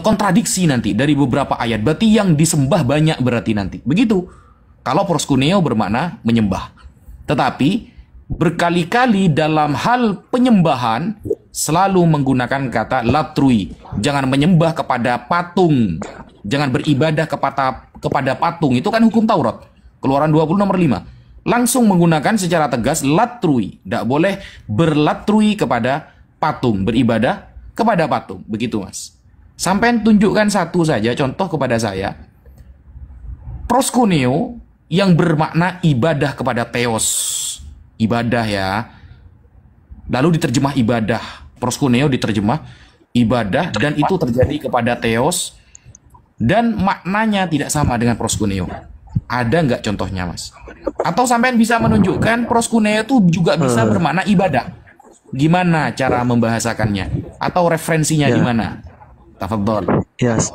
kontradiksi nanti dari beberapa ayat. Berarti yang disembah banyak berarti nanti. Begitu. Kalau proskuneo bermakna menyembah. Tetapi berkali-kali dalam hal penyembahan selalu menggunakan kata latrui. Jangan menyembah kepada patung. Jangan beribadah kepada patung. Itu kan hukum Taurat. Keluaran 20 nomor 5. Langsung menggunakan secara tegas latrui. Tidak boleh berlatrui kepada patung. Beribadah kepada patung. Begitu mas. Sampai tunjukkan satu saja contoh kepada saya. Proskuneo yang bermakna ibadah kepada theos. Ibadah ya. Lalu diterjemah ibadah. Proskuneo diterjemah ibadah dan itu terjadi kepada theos dan maknanya tidak sama dengan proskuneo. Ada nggak contohnya mas? Atau sampean bisa menunjukkan proskuneo itu juga bisa bermakna ibadah. Gimana cara membahasakannya? Atau referensinya di mana? Tafadhol. Yes.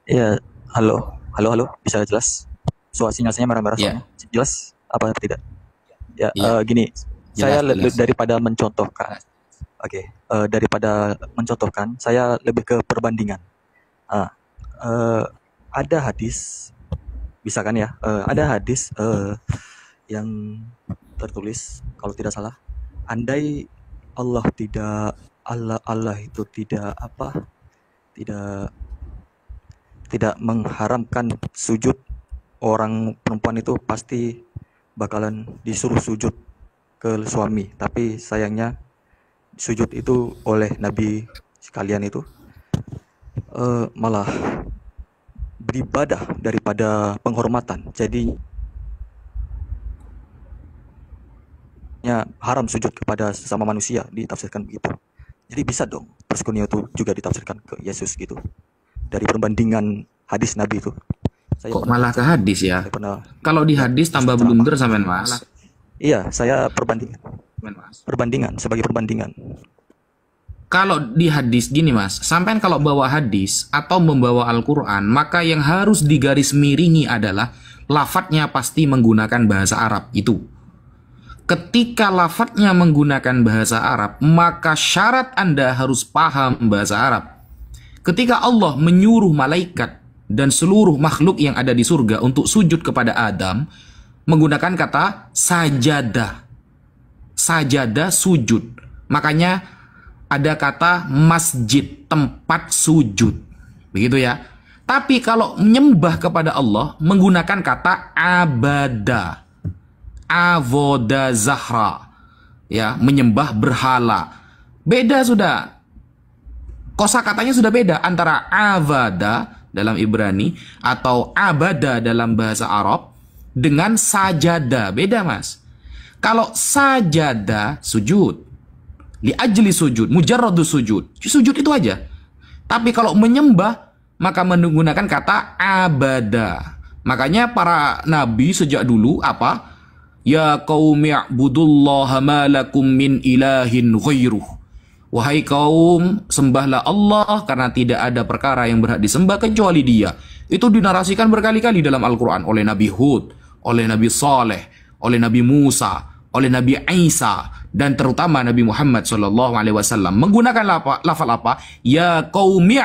Ya, halo, bisa jelas? Sinyalnya merah-merah soalnya. Jelas apa tidak? Ya, gini, saya daripada mencontohkan, daripada mencontohkan, saya lebih ke perbandingan. Ada hadis, bisa kan ya? Ada hadis yang tertulis, kalau tidak salah, andai Allah itu tidak mengharamkan sujud, orang perempuan itu pasti bakalan disuruh sujud ke suami, tapi sayangnya sujud itu oleh Nabi sekalian itu malah beribadah daripada penghormatan, jadi haram sujud kepada sesama manusia, ditafsirkan begitu. Jadi bisa dong proskuneo itu juga ditafsirkan ke Yesus gitu dari perbandingan hadis Nabi itu. Kok malah ke hadis ya? Kalau di hadis tambah blunder sampean mas. Iya, saya perbandingan sebagai perbandingan. Kalau di hadis gini mas, sampean kalau bawa hadis atau membawa Al-Quran, maka yang harus digarismiringi adalah lafadznya pasti menggunakan bahasa Arab itu. Ketika lafadznya menggunakan bahasa Arab, maka syarat Anda harus paham bahasa Arab. Ketika Allah menyuruh malaikat dan seluruh makhluk yang ada di surga untuk sujud kepada Adam, menggunakan kata sajadah. Sajadah sujud. Makanya ada kata masjid, tempat sujud. Begitu ya. Tapi kalau menyembah kepada Allah menggunakan kata abada. Avoda zahra. Ya, menyembah berhala. Beda sudah. Kosakatanya sudah beda antara avada dalam Ibrani atau abada dalam bahasa Arab dengan sajada. Beda mas. Kalau sajada sujud, li ajli sujud, mujarradu sujud, sujud itu aja. Tapi kalau menyembah maka menggunakan kata abada. Makanya para nabi sejak dulu apa? Ya qaumi i'budullaha ma lakum min ilahin ghairuh. Wahai kaum, sembahlah Allah karena tidak ada perkara yang berhak disembah kecuali Dia. Itu dinarasikan berkali-kali dalam Al-Quran oleh Nabi Hud, oleh Nabi Saleh, oleh Nabi Musa, oleh Nabi Isa, dan terutama Nabi Muhammad SAW menggunakan lafal apa? Ya qaumi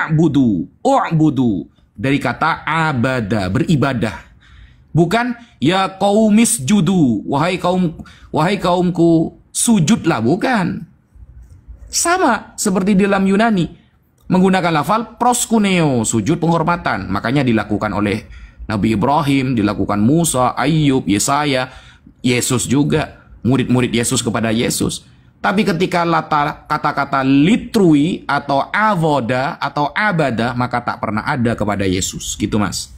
u'budu dari kata abada, beribadah. Bukan ya qaumis judu, wahai kaumku sujudlah, bukan. Sama seperti dalam Yunani menggunakan lafal proskuneo, sujud penghormatan. Makanya dilakukan oleh Nabi Ibrahim, dilakukan Musa, Ayub, Yesaya, Yesus juga, murid-murid Yesus kepada Yesus. Tapi ketika kata-kata litrui atau avoda atau abada maka tak pernah ada kepada Yesus. Gitu mas.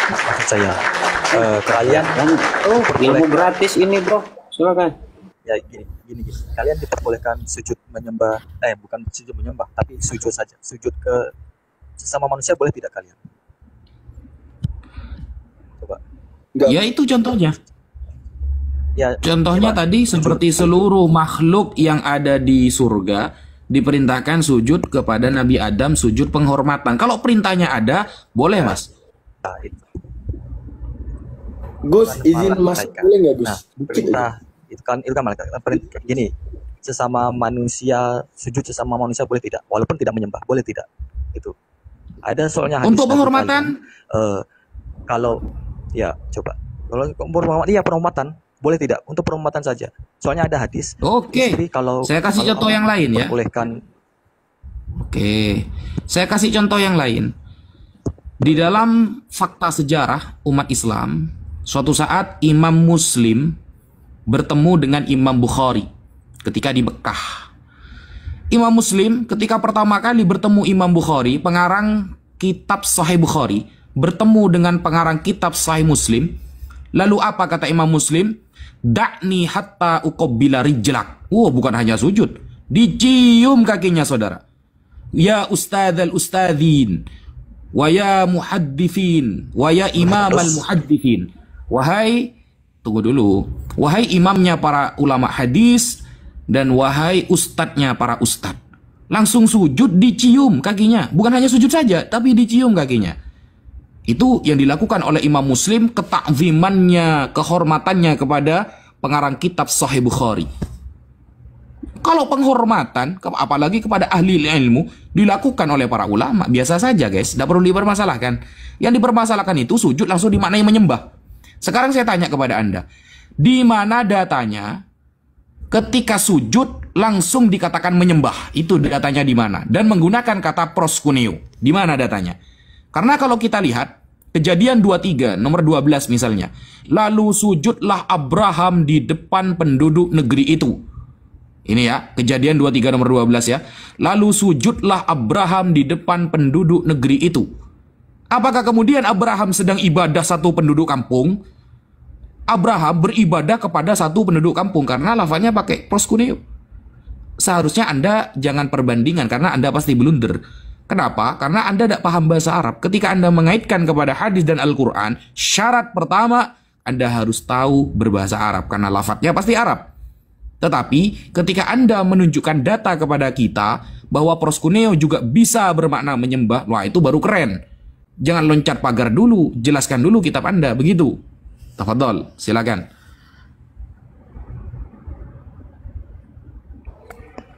Maksud saya kalian ilmu gratis ini bro, silakan. Ya gini. Kalian diperbolehkan sujud menyembah, bukan sujud menyembah, tapi sujud saja. Sujud ke sesama manusia boleh tidak kalian? Coba. Ya itu contohnya. Ya, contohnya tadi seperti seluruh makhluk yang ada di surga diperintahkan sujud kepada Nabi Adam, sujud penghormatan. Kalau perintahnya ada, boleh mas. Gus, izin masuk boleh nggak Gus? Perintah itu kan malaikat. Gini, sesama manusia, sujud sesama manusia boleh tidak? Walaupun tidak menyembah, boleh tidak? Itu. Ada soalnya hadis Untuk Nabi penghormatan? kalian, kalau ya coba. Kalau penghormatan, iya penghormatan, boleh tidak? Untuk penghormatan saja. Soalnya ada hadis. Oke. Istri kalau Saya kasih kalau contoh yang lain ya. Bolehkan. Oke. Saya kasih contoh yang lain. Di dalam fakta sejarah umat Islam, suatu saat Imam Muslim bertemu dengan Imam Bukhari ketika di Mekah. Imam Muslim ketika pertama kali bertemu Imam Bukhari, pengarang kitab Sahih Bukhari, bertemu dengan pengarang kitab Sahih Muslim. Lalu apa kata Imam Muslim? Da'ni hatta uqabbila rijlak. Bukan hanya sujud, dicium kakinya saudara. Ya ustadzal ustadzin, wa ya muhaddithin, wa ya imam al-muhaddithin. Wahai, tunggu dulu. Wahai imamnya para ulama hadis dan wahai ustadznya para ustadz. Langsung sujud, dicium kakinya. Bukan hanya sujud saja, tapi dicium kakinya. Itu yang dilakukan oleh Imam Muslim, ketakzimannya, kehormatannya kepada pengarang kitab Sahih Bukhari. Kalau penghormatan, apalagi kepada ahli ilmu, dilakukan oleh para ulama, biasa saja guys, tidak perlu dipermasalahkan. Yang dipermasalahkan itu sujud langsung dimaknai menyembah. Sekarang saya tanya kepada Anda, di mana datanya ketika sujud langsung dikatakan menyembah? Itu datanya di mana? Dan menggunakan kata proskuneo. Di mana datanya? Karena kalau kita lihat, Kejadian 23, nomor 12 misalnya. Lalu sujudlah Abraham di depan penduduk negeri itu. Ini ya, Kejadian 23 nomor 12 ya. Lalu sujudlah Abraham di depan penduduk negeri itu. Apakah kemudian Abraham sedang ibadah satu penduduk kampung? Abraham beribadah kepada satu penduduk kampung karena lafaznya pakai proskuneo. Seharusnya Anda jangan perbandingan karena Anda pasti blunder. Kenapa? Karena Anda tidak paham bahasa Arab. Ketika Anda mengaitkan kepada hadis dan Al-Quran, syarat pertama Anda harus tahu berbahasa Arab karena lafaznya pasti Arab. Tetapi ketika Anda menunjukkan data kepada kita bahwa proskuneo juga bisa bermakna menyembah, wah itu baru keren. Jangan loncat pagar dulu, jelaskan dulu kitab Anda, begitu. Tafadhol, silakan.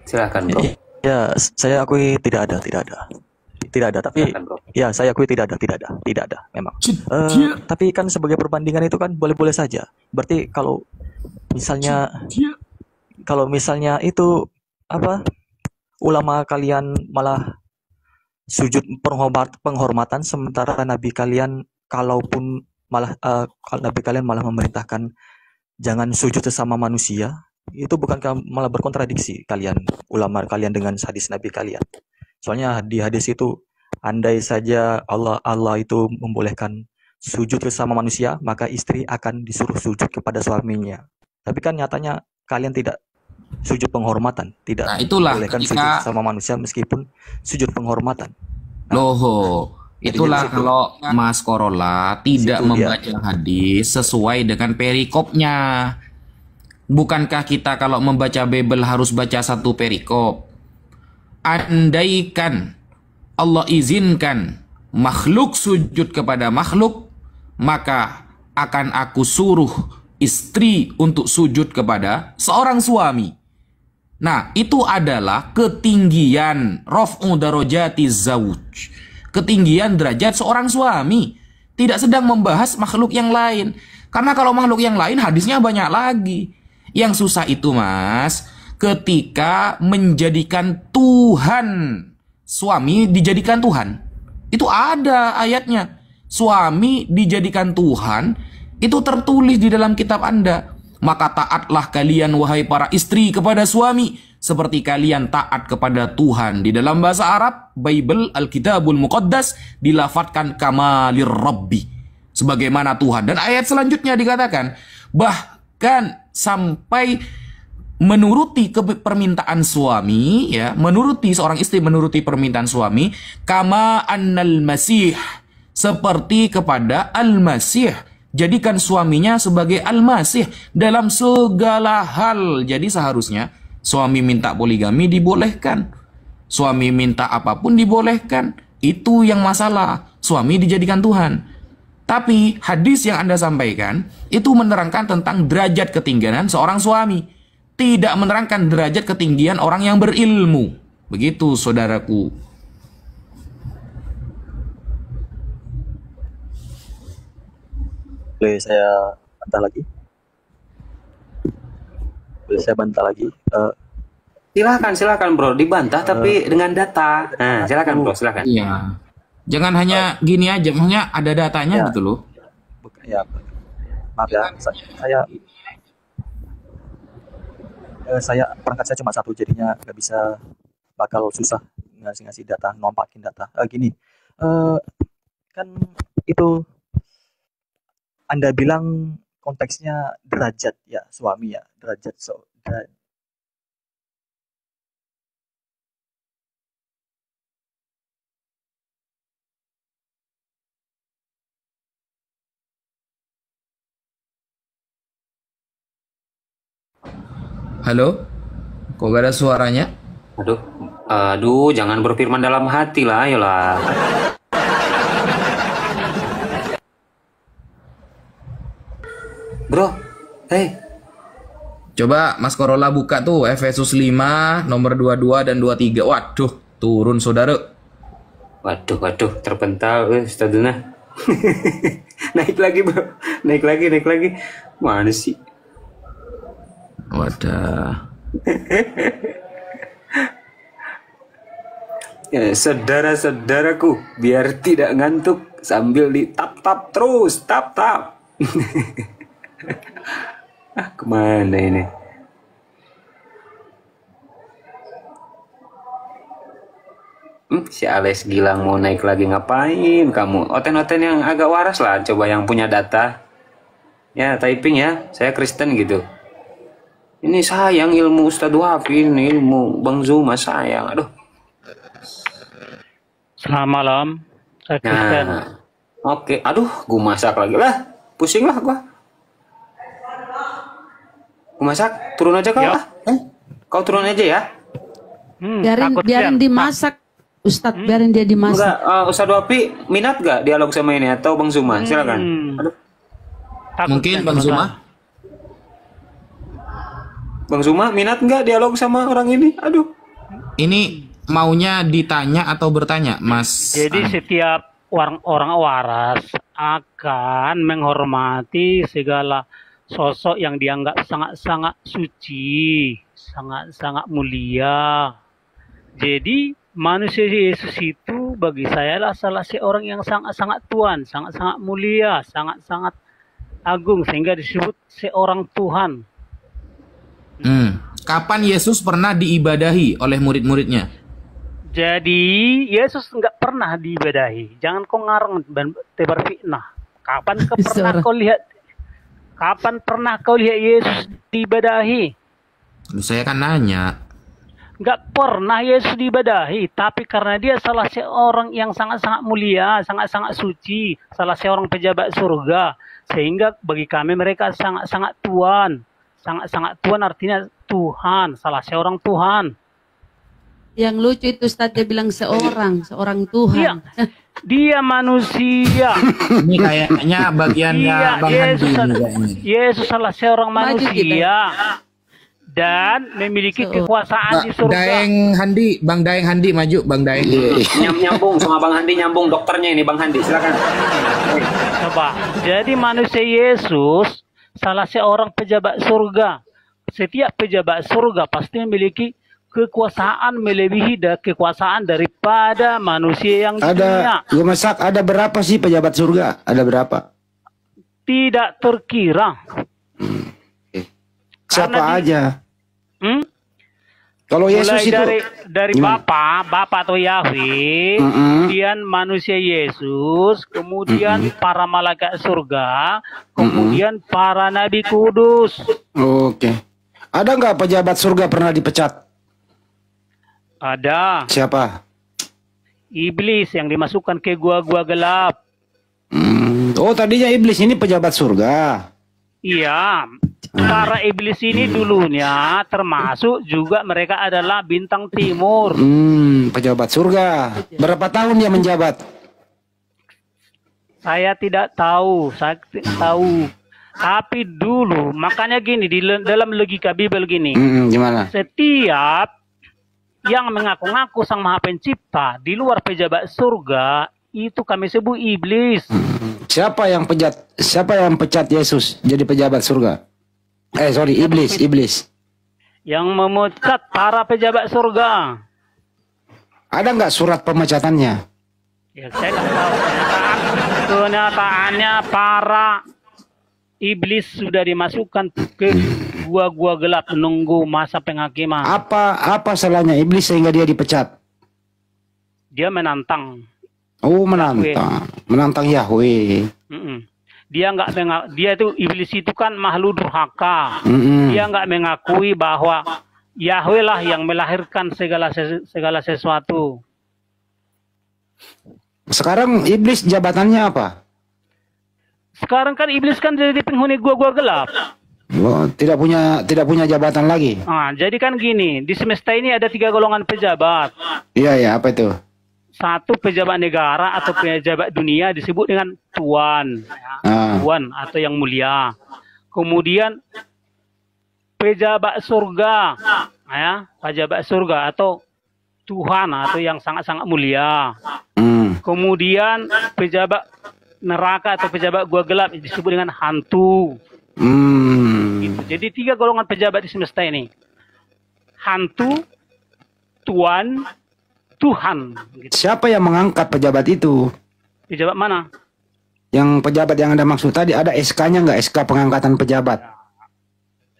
Silakan bro. Ya, saya akui tidak ada. Tapi ya saya akui tidak ada memang. Tapi kan sebagai perbandingan itu kan boleh-boleh saja. Berarti kalau misalnya itu apa, ulama kalian malah sujud penghormatan sementara nabi kalian nabi kalian malah memerintahkan jangan sujud sesama manusia. Itu bukankah malah berkontradiksi ulama kalian dengan hadis nabi kalian? Soalnya di hadis itu, andai saja Allah itu membolehkan sujud bersama manusia, maka istri akan disuruh sujud kepada suaminya. Tapi kan nyatanya kalian tidak sujud penghormatan, tidak membolehkan sujud sama manusia meskipun sujud penghormatan. Itulah kalau Mas Corolla tidak membaca hadis sesuai dengan perikopnya. Bukankah kita kalau membaca Bible harus baca satu perikop? Andaikan Allah izinkan makhluk sujud kepada makhluk, maka akan aku suruh istri untuk sujud kepada seorang suami. Nah, itu adalah ketinggian raf'u darajati zawj. Ketinggian derajat seorang suami. Tidak sedang membahas makhluk yang lain. Karena kalau makhluk yang lain hadisnya banyak lagi. Yang susah itu Mas, ketika menjadikan Tuhan, suami dijadikan Tuhan. Itu ada ayatnya. Suami dijadikan Tuhan, itu tertulis di dalam kitab Anda. Maka taatlah kalian wahai para istri kepada suami, seperti kalian taat kepada Tuhan. Di dalam bahasa Arab, Bible, Alkitabul Muqaddas, dilafatkan kamalir Rabbi, sebagaimana Tuhan. Dan ayat selanjutnya dikatakan, bahkan sampai menuruti permintaan suami, ya, menuruti seorang istri menuruti permintaan suami, kama annal masih, seperti kepada al-masih, jadikan suaminya sebagai al-masih dalam segala hal. Jadi seharusnya suami minta poligami dibolehkan, suami minta apapun dibolehkan. Itu yang masalah, suami dijadikan Tuhan. Tapi hadis yang Anda sampaikan itu menerangkan tentang derajat ketinggian seorang suami. tidak menerangkan derajat ketinggian orang yang berilmu. Begitu, saudaraku. Boleh saya bantah lagi? Boleh saya bantah lagi? Silakan bro, dibantah tapi dengan data. Nah, silakan bro, silakan. Iya. Jangan hanya gini aja, maksudnya ada datanya gitu loh. Ya, maaf ya, saya perangkat saya cuma satu, jadinya nggak bisa, bakal susah ngasih data, nompakin data. Gini, kan itu Anda bilang konteksnya derajat ya, suami ya, derajat Halo? Kok gak ada suaranya? Aduh, jangan berfirman dalam hati lah, ayolah. Bro, Coba Mas Corolla buka tuh Efesus 5 nomor 22 dan 23. Waduh, turun saudara. Waduh, terpental Ustadzuna. Naik lagi bro, naik lagi. Mana sih? Wadah. Ya, saudara-saudaraku, biar tidak ngantuk sambil di tap terus, tap. Kemana ini? Si Alex Gilang mau naik lagi, ngapain kamu? Oten-oten yang agak waras lah, coba yang punya data. Ya, typing ya, saya Kristen gitu. Ini sayang ilmu Ustadz Wafi, ini ilmu Bang Zuma sayang. Aduh. Selamat malam, saya Kristen. Oke, aduh, gua masak lagi lah. Pusing lah gua. Gua masak, turun aja kau lah. Kau turun aja ya. Biarin dimasak, Ustadz, biarin dia dimasak. Enggak, Ustadz Wafi minat gak dialog sama ini atau Bang Zuma? Silakan. Aduh. Mungkin Bang Zuma. Bang Zuma minat nggak dialog sama orang ini? Aduh. Ini maunya ditanya atau bertanya, Mas? Jadi setiap orang waras akan menghormati segala sosok yang dianggap sangat-sangat suci, sangat-sangat mulia. Jadi manusia Yesus itu bagi saya adalah salah seorang yang sangat-sangat Tuhan, sangat-sangat mulia, sangat-sangat agung sehingga disebut seorang Tuhan. Kapan Yesus pernah diibadahi oleh murid-muridnya? Jadi Yesus nggak pernah diibadahi. Jangan kau ngarang dan tebar fitnah. Kapan pernah kau lihat Yesus diibadahi? Saya kan nanya. Nggak pernah Yesus diibadahi, tapi karena dia salah seorang yang sangat-sangat mulia, sangat-sangat suci, salah seorang pejabat surga, sehingga bagi kami mereka sangat-sangat Tuhan. Sangat-sangat Tuhan artinya Tuhan, salah seorang Tuhan. Yang lucu itu Ustadz dia bilang seorang Tuhan. Dia manusia. Ini kayaknya bagiannya Bang Handi. Yesus salah seorang manusia dan memiliki kekuasaan di surga. Bang Daeng Handi maju, Bang Daeng. Nyambung sama Bang Handi, nyambung dokternya ini Bang Handi, silakan. Coba. Jadi manusia Yesus salah seorang pejabat surga. Setiap pejabat surga pasti memiliki kekuasaan melebihi kekuasaan daripada manusia yang di dunia. Gue masak, ada berapa sih pejabat surga? Ada berapa? Tidak terkira. Siapa aja? Kalau Yesus mulai itu dari Bapa atau Yahweh, kemudian manusia Yesus, kemudian para malaikat surga, kemudian para nabi kudus. Oke. Ada nggak pejabat surga pernah dipecat? Ada. Siapa? Iblis yang dimasukkan ke gua-gua gelap. Oh, tadinya iblis ini pejabat surga. Iya. Para iblis ini dulunya termasuk juga mereka adalah bintang timur. Pejabat surga. Berapa tahun dia menjabat? Saya tidak tahu. Saya tahu. Tapi dulu, makanya gini, dalam logika Bible gini. Gimana? Setiap yang mengaku-ngaku Sang Maha Pencipta di luar pejabat surga, itu kami sebut iblis. Siapa yang pecat Yesus jadi pejabat surga? Iblis. Yang memecat para pejabat surga. Ada nggak surat pemecatannya? Ya, saya nggak tahu. Kenyataannya para iblis sudah dimasukkan ke gua-gua gelap menunggu masa penghakiman. Apa salahnya iblis sehingga dia dipecat? Dia menantang. Oh, menantang Yahweh. Dia itu iblis itu kan makhluk durhaka. Dia nggak mengakui bahwa Yahweh lah yang melahirkan segala sesuatu. Sekarang iblis jabatannya apa? Sekarang kan iblis kan jadi penghuni gua-gua gelap. Oh, tidak punya jabatan lagi. Jadi kan gini, di semesta ini ada 3 golongan pejabat. Iya, apa itu? Satu, pejabat negara atau pejabat dunia disebut dengan tuan. Tuan atau yang mulia. Kemudian pejabat surga, pejabat surga atau Tuhan atau yang sangat-sangat mulia. Kemudian pejabat neraka atau pejabat gua gelap disebut dengan hantu. Gitu. Jadi 3 golongan pejabat di semesta ini. Hantu, tuan, Tuhan. Gitu. Siapa yang mengangkat pejabat itu? Pejabat mana? Yang pejabat yang Anda maksud tadi, ada SK-nya nggak? SK pengangkatan pejabat?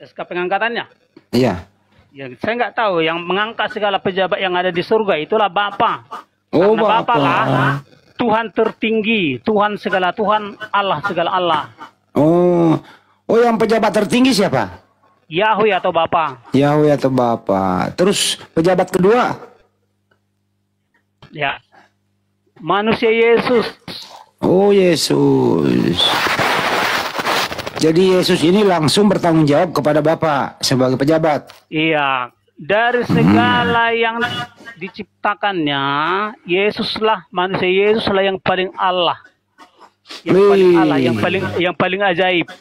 SK pengangkatannya? Iya. Ya, saya nggak tahu. Yang mengangkat segala pejabat yang ada di surga itulah Bapa. Oh, Karena Bapa lah Tuhan tertinggi, Tuhan segala Tuhan, Allah segala Allah. Oh, yang pejabat tertinggi siapa? Yahweh atau Bapa. Yahweh atau Bapa. Terus pejabat kedua? Ya, manusia Yesus. Oh, Yesus. Jadi Yesus ini langsung bertanggung jawab kepada Bapa sebagai pejabat. Iya, dari segala yang diciptakannya, Yesuslah, manusia Yesuslah yang paling Allah. Yang paling Allah, yang paling ajaib.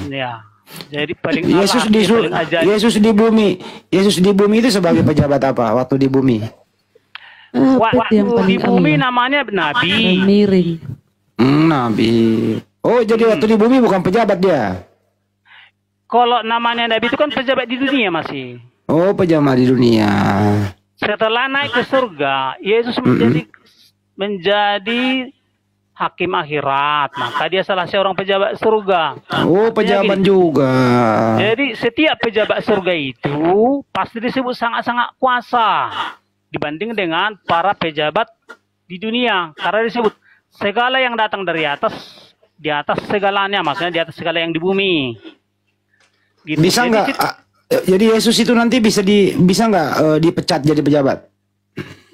Ya. Jadi paling Yesus Allah, Yesus di bumi itu sebagai pejabat apa waktu di bumi? Waktu di bumi namanya Nabi. Miring. Nabi. Oh, jadi waktu di bumi bukan pejabat dia. Kalau namanya Nabi itu kan pejabat di dunia masih. Oh, pejabat di dunia. Setelah naik ke surga, Yesus menjadi hakim akhirat. Maka dia salah seorang pejabat surga. Oh, pejabat juga. Jadi setiap pejabat surga itu pasti disebut sangat-sangat kuasa dibanding dengan para pejabat di dunia. Karena disebut segala yang datang dari atas, di atas segalanya, maksudnya di atas segala yang di bumi. Gitu. Bisa nggak? Jadi Yesus itu nanti bisa nggak dipecat jadi pejabat?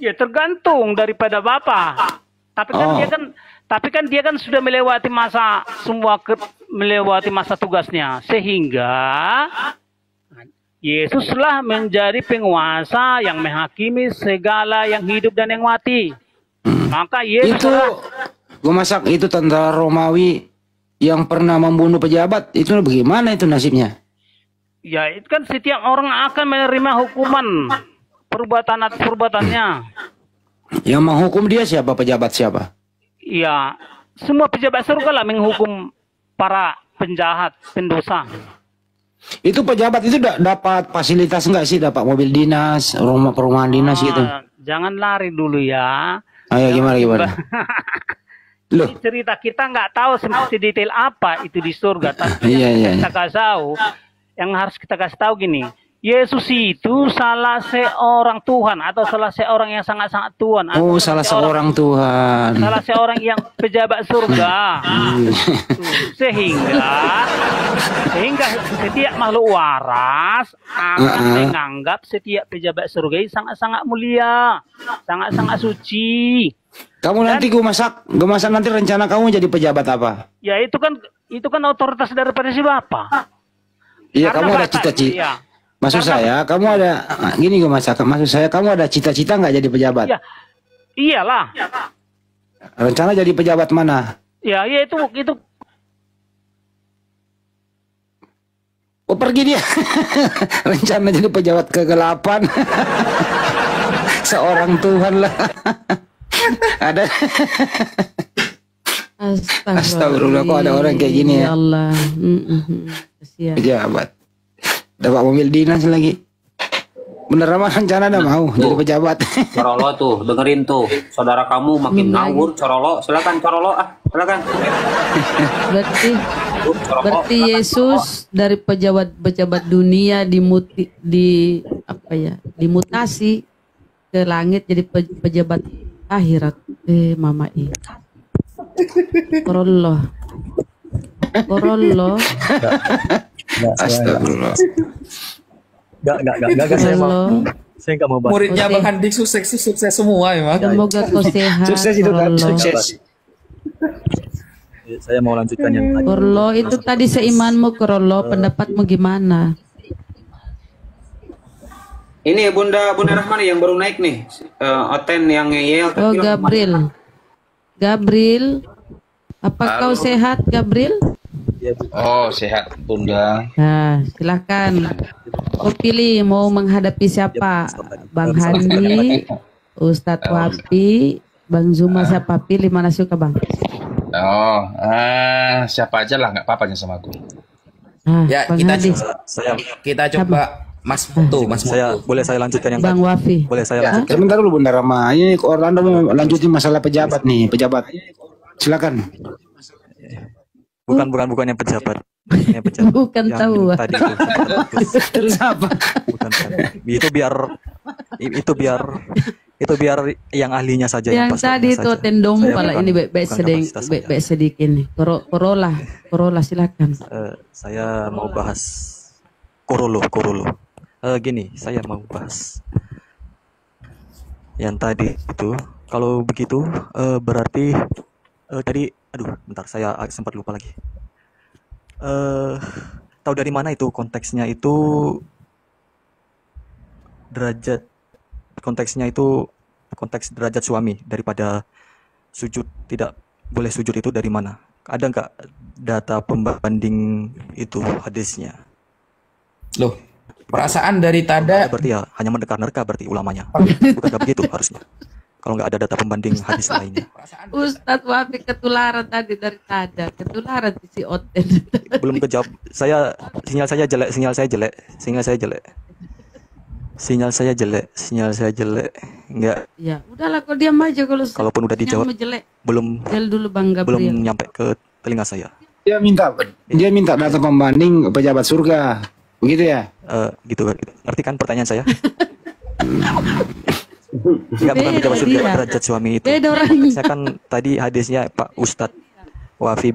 Ya tergantung daripada Bapa. Tapi kan dia kan sudah melewati melewati masa tugasnya, sehingga Yesuslah menjadi penguasa yang menghakimi segala yang hidup dan yang mati. Maka Yesus itu tentara Romawi yang pernah membunuh pejabat, itu bagaimana itu nasibnya? Ya, itu kan setiap orang akan menerima hukuman perbuatannya. Yang menghukum dia siapa? Pejabat siapa? Ya, semua pejabat surga lah menghukum para penjahat, pendosa. Itu pejabat itu dapat fasilitas enggak sih? Dapat mobil dinas, perumahan dinas gitu? Jangan lari dulu ya. Ayo gimana? Loh. Cerita kita nggak tahu sedetail apa itu di surga. Tapi kita kasih tahu, yang harus kita kasih tahu gini, Yesus itu salah seorang Tuhan atau salah seorang yang sangat-sangat Tuhan. Oh, salah seorang Tuhan. Salah seorang yang pejabat surga. Sehingga setiap makhluk waras akan menganggap setiap pejabat surga ini sangat-sangat mulia, sangat-sangat suci. Kamu nanti gue masak nanti rencana kamu jadi pejabat apa? Ya itu kan otoritas daripada si Bapak. Iya, kamu ada cita-cita. Iya. Maksud saya, kamu ada gini gue masak. Maksud saya, kamu ada cita-cita nggak jadi pejabat? Ya, iyalah. Rencana jadi pejabat mana? Ya itu Oh pergi dia. Rencana jadi pejabat kegelapan. Seorang Tuhan lah. Ada. Astagfirullah, kok ada orang kayak gini ya? Ya Allah. Kasihan. Pejabat. Dapat mobil dinas lagi. Bener mah rencana ada mau jadi pejabat. Corolo tuh, dengerin tuh. Saudara kamu makin ngawur, Corolo. Silakan Corolo, silakan. Berarti Yesus dari pejabat dunia dimutasi ke langit jadi pejabat akhirat. Mama I. Corolo. Astagfirullah. Enggak, saya nggak mau bahas. Muridnya Bang Handi sukses semua ya, Semoga kau sehat. Sukses itu kan, sukses. Saya mau lanjutkan yang tadi. Korlo itu tadi seimanmu Korlo, pendapatmu gimana? Ini Bunda Rahmani yang baru naik nih. Oten yang ngeyel. Oh Gabriel. Apa kau sehat Gabriel? Oh sehat Bunda. Nah silakan. Kau pilih mau menghadapi siapa? Bang Handi, Ustadz Wapi, Bang Zuma, siapa? Pilih mana suka Bang? Oh, siapa aja lah, nggak apa-apa sama aku. Ya, Bang Handi. kita coba Mas Mutu, boleh saya lanjutkan yang Bang tadi? Wafi. Boleh saya lanjutkan? Sebentar dulu Bunda Rama. Ini Orlando mau lanjutin masalah pejabat nih, pejabat. Silakan. Bukan yang pejabat. Bukan yang tahu. Tadi itu. Terus apa? Bukan. Itu biar yang ahlinya saja yang Yang tadi itu tendom pala ini baik sedikit nih. Corolla silakan. Saya mau bahas Korolo. Gini, saya mau bahas yang tadi itu. Kalau begitu berarti tadi, aduh, bentar saya sempat lupa lagi. Tahu dari mana itu konteksnya itu konteks derajat suami daripada sujud, tidak boleh sujud itu dari mana? Ada nggak data pembanding itu hadisnya? Loh, perasaan dari tada berarti ya hanya menerka-nerka berarti ulamanya. Bukan begitu harusnya. Kalau nggak ada data pembanding hadis lainnya. Ustadz Wafi ketularan tadi dari tada, ketularan si Oten. Belum kejawab. Sinyal saya jelek. Enggak. Ya, udahlah kau diam aja kalau. Kalaupun udah dijawab, belum dulu Bang Gabriel. Belum nyampe ke telinga saya. Dia minta data pembanding pejabat surga. Begitu ya? Gitu. Ngerti kan pertanyaan saya? Enggak, bukan pejabat surga, derajat suami itu. Saya kan tadi hadisnya Pak Ustadz Wafi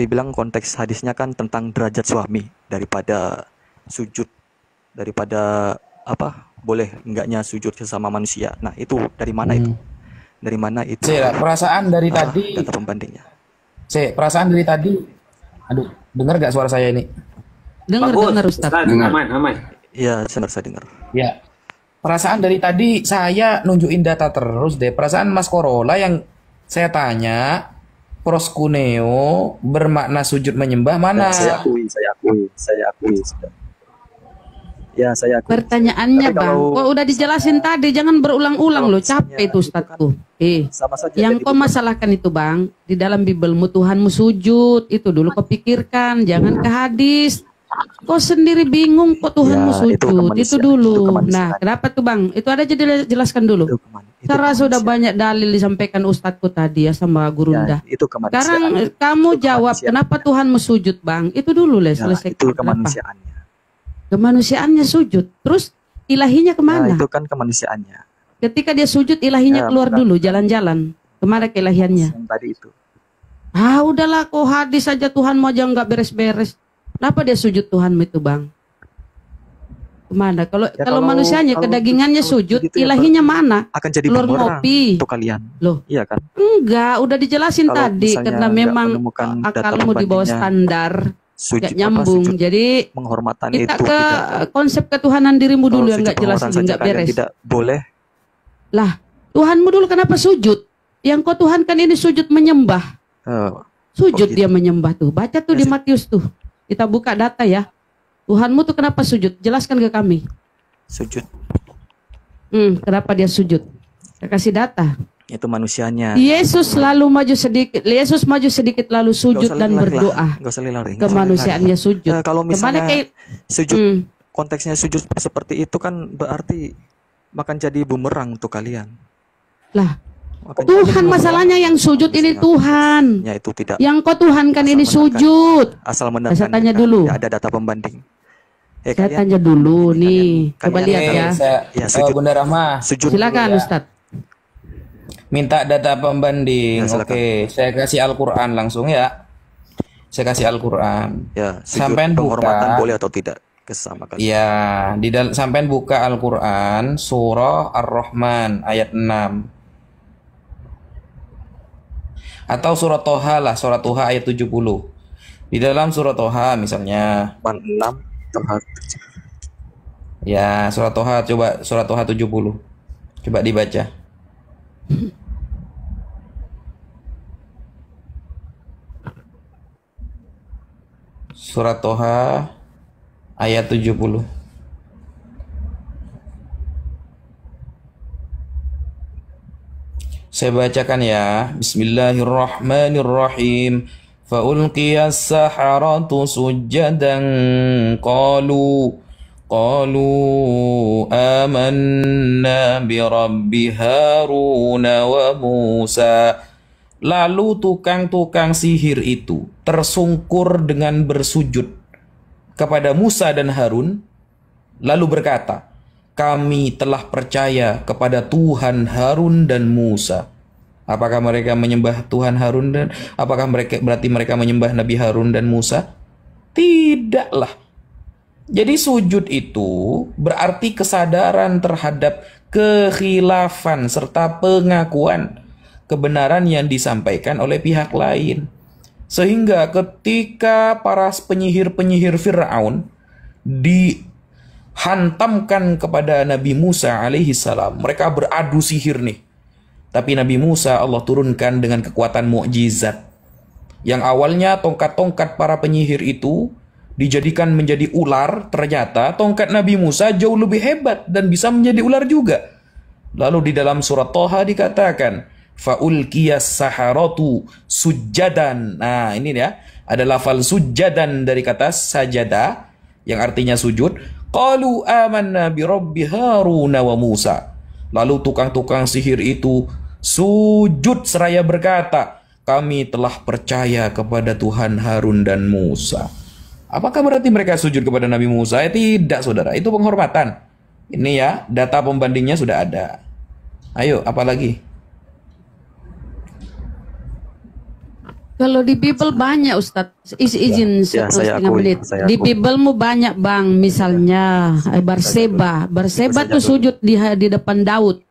bilang konteks hadisnya kan tentang derajat suami daripada sujud, daripada boleh enggaknya sujud sesama manusia. Nah itu dari mana itu? Dari mana itu? Perasaan dari tadi. Data pembandingnya. Perasaan dari tadi. Aduh, dengar gak suara saya ini? Dengar Ustaz. Aman. Iya, saya dengar. Ya. Perasaan dari tadi saya nunjukin data terus deh. Perasaan Mas Corolla yang saya tanya, proskuneo bermakna sujud menyembah mana? Saya akui sudah. Ya, saya akui. Pertanyaannya Bang, kok udah dijelasin tadi, jangan berulang-ulang loh, capek itu Ustadku. Yang kau masalahkan itu Bang, di dalam Bibelmu Tuhanmu sujud, itu dulu kau pikirkan, jangan ke hadis. Kau sendiri bingung kok Tuhanmu sujud, itu dulu. Nah, kenapa tuh Bang? Itu ada jadi jelaskan dulu. Saya rasa sudah banyak dalil disampaikan Ustadku tadi ya sama Gurunda. Sekarang kamu jawab, kenapa Tuhanmu sujud Bang? Itu dulu selesai. Itu kemanusiaannya. Kemanusiaannya sujud, terus ilahinya kemana? Itu kan kemanusiaannya. Ketika dia sujud, ilahinya keluar dulu, jalan-jalan. Kemana ke ilahiannya? Yang tadi itu. Udahlah, kok hadis saja Tuhanmu aja nggak beres-beres. Kenapa dia sujud Tuhanmu itu Bang? Kemana? Kalau manusianya, kedagingannya sujud, gitu ilahinya mana? Akan jadi keluar ngopi untuk kalian. Loh? Iya kan? Enggak, udah dijelasin tadi. Karena memang akalmu di bawah standar. Gak nyambung, jadi penghormatan kita itu ke konsep ketuhanan dirimu dulu yang gak jelas, nggak beres. Tidak boleh. Lah, Tuhanmu dulu kenapa sujud? Yang kau Tuhan kan ini sujud menyembah. Sujud dia menyembah tuh. Baca tuh di Matius tuh. Kita buka data ya. Tuhanmu tuh kenapa sujud? Jelaskan ke kami. Sujud. Kenapa dia sujud? Saya kasih data. Itu manusianya. Yesus lalu maju sedikit. Yesus maju sedikit lalu sujud dan berdoa. Gak usah lari. Kemanusiaannya sujud. Kalau misalnya sujud, Hmm. konteksnya sujud seperti itu kan berarti makan jadi bumerang untuk kalian. Lah, Tuhan masalahnya yang sujud ini Tuhan. Ya itu tidak. Yang kau Tuhankan ini sujud. Asal Saya tanya dulu. Ada data pembanding. Saya tanya dulu nih. Coba lihat ya. Bunda Rahma. Silakan Ustadz. Minta data pembanding. Oke, saya kasih Al-Qur'an langsung ya. Saya kasih Al-Qur'an. Ya, sampean penghormatan buka. boleh atau tidak kesama kalian. Ya, sampean buka Al-Qur'an surah Ar-Rahman ayat 6. Atau surat Toha lah, surat Toha ayat 70. Di dalam surat Toha misalnya 6 Toha. Ya, surat Toha, coba surat Toha 70. Coba dibaca. Surat Toha ayat 70. Saya bacakan ya. Bismillahirrahmanirrahim. Fa'ulqiyas saharatu sujjadan qalu amanna bi rabbi Harun wa Musa. Lalu tukang-tukang sihir itu tersungkur dengan bersujud kepada Musa dan Harun, lalu berkata, kami telah percaya kepada Tuhan Harun dan Musa. Apakah mereka menyembah Tuhan Harun dan apakah berarti mereka menyembah Nabi Harun dan Musa? Tidaklah. Jadi sujud itu berarti kesadaran terhadap kekhilafan serta pengakuan kebenaran yang disampaikan oleh pihak lain. Sehingga ketika para penyihir-penyihir Fir'aun dihantamkan kepada Nabi Musa alaihi salam, mereka beradu sihir nih. Tapi Nabi Musa Allah turunkan dengan kekuatan mukjizat. Yang awalnya tongkat-tongkat para penyihir itu dijadikan menjadi ular, ternyata tongkat Nabi Musa jauh lebih hebat dan bisa menjadi ular juga. Lalu di dalam surat Toha dikatakan, fa'ulqiyas saharatu sujjadan. Nah, ini ya, ada lafal sujjadan dari kata sajada yang artinya sujud. Qalu amanna bi rabbi Harun wa Musa. Lalu tukang-tukang sihir itu sujud seraya berkata, kami telah percaya kepada Tuhan Harun dan Musa. Apakah berarti mereka sujud kepada Nabi Musa? Tidak, saudara. Itu penghormatan. Ini ya, data pembandingnya sudah ada. Ayo, apa lagi? Kalau di Bible banyak Ustadz, izin setengah menit. Di Biblemu banyak bang, misalnya Barseba tuh sujud di depan Daud.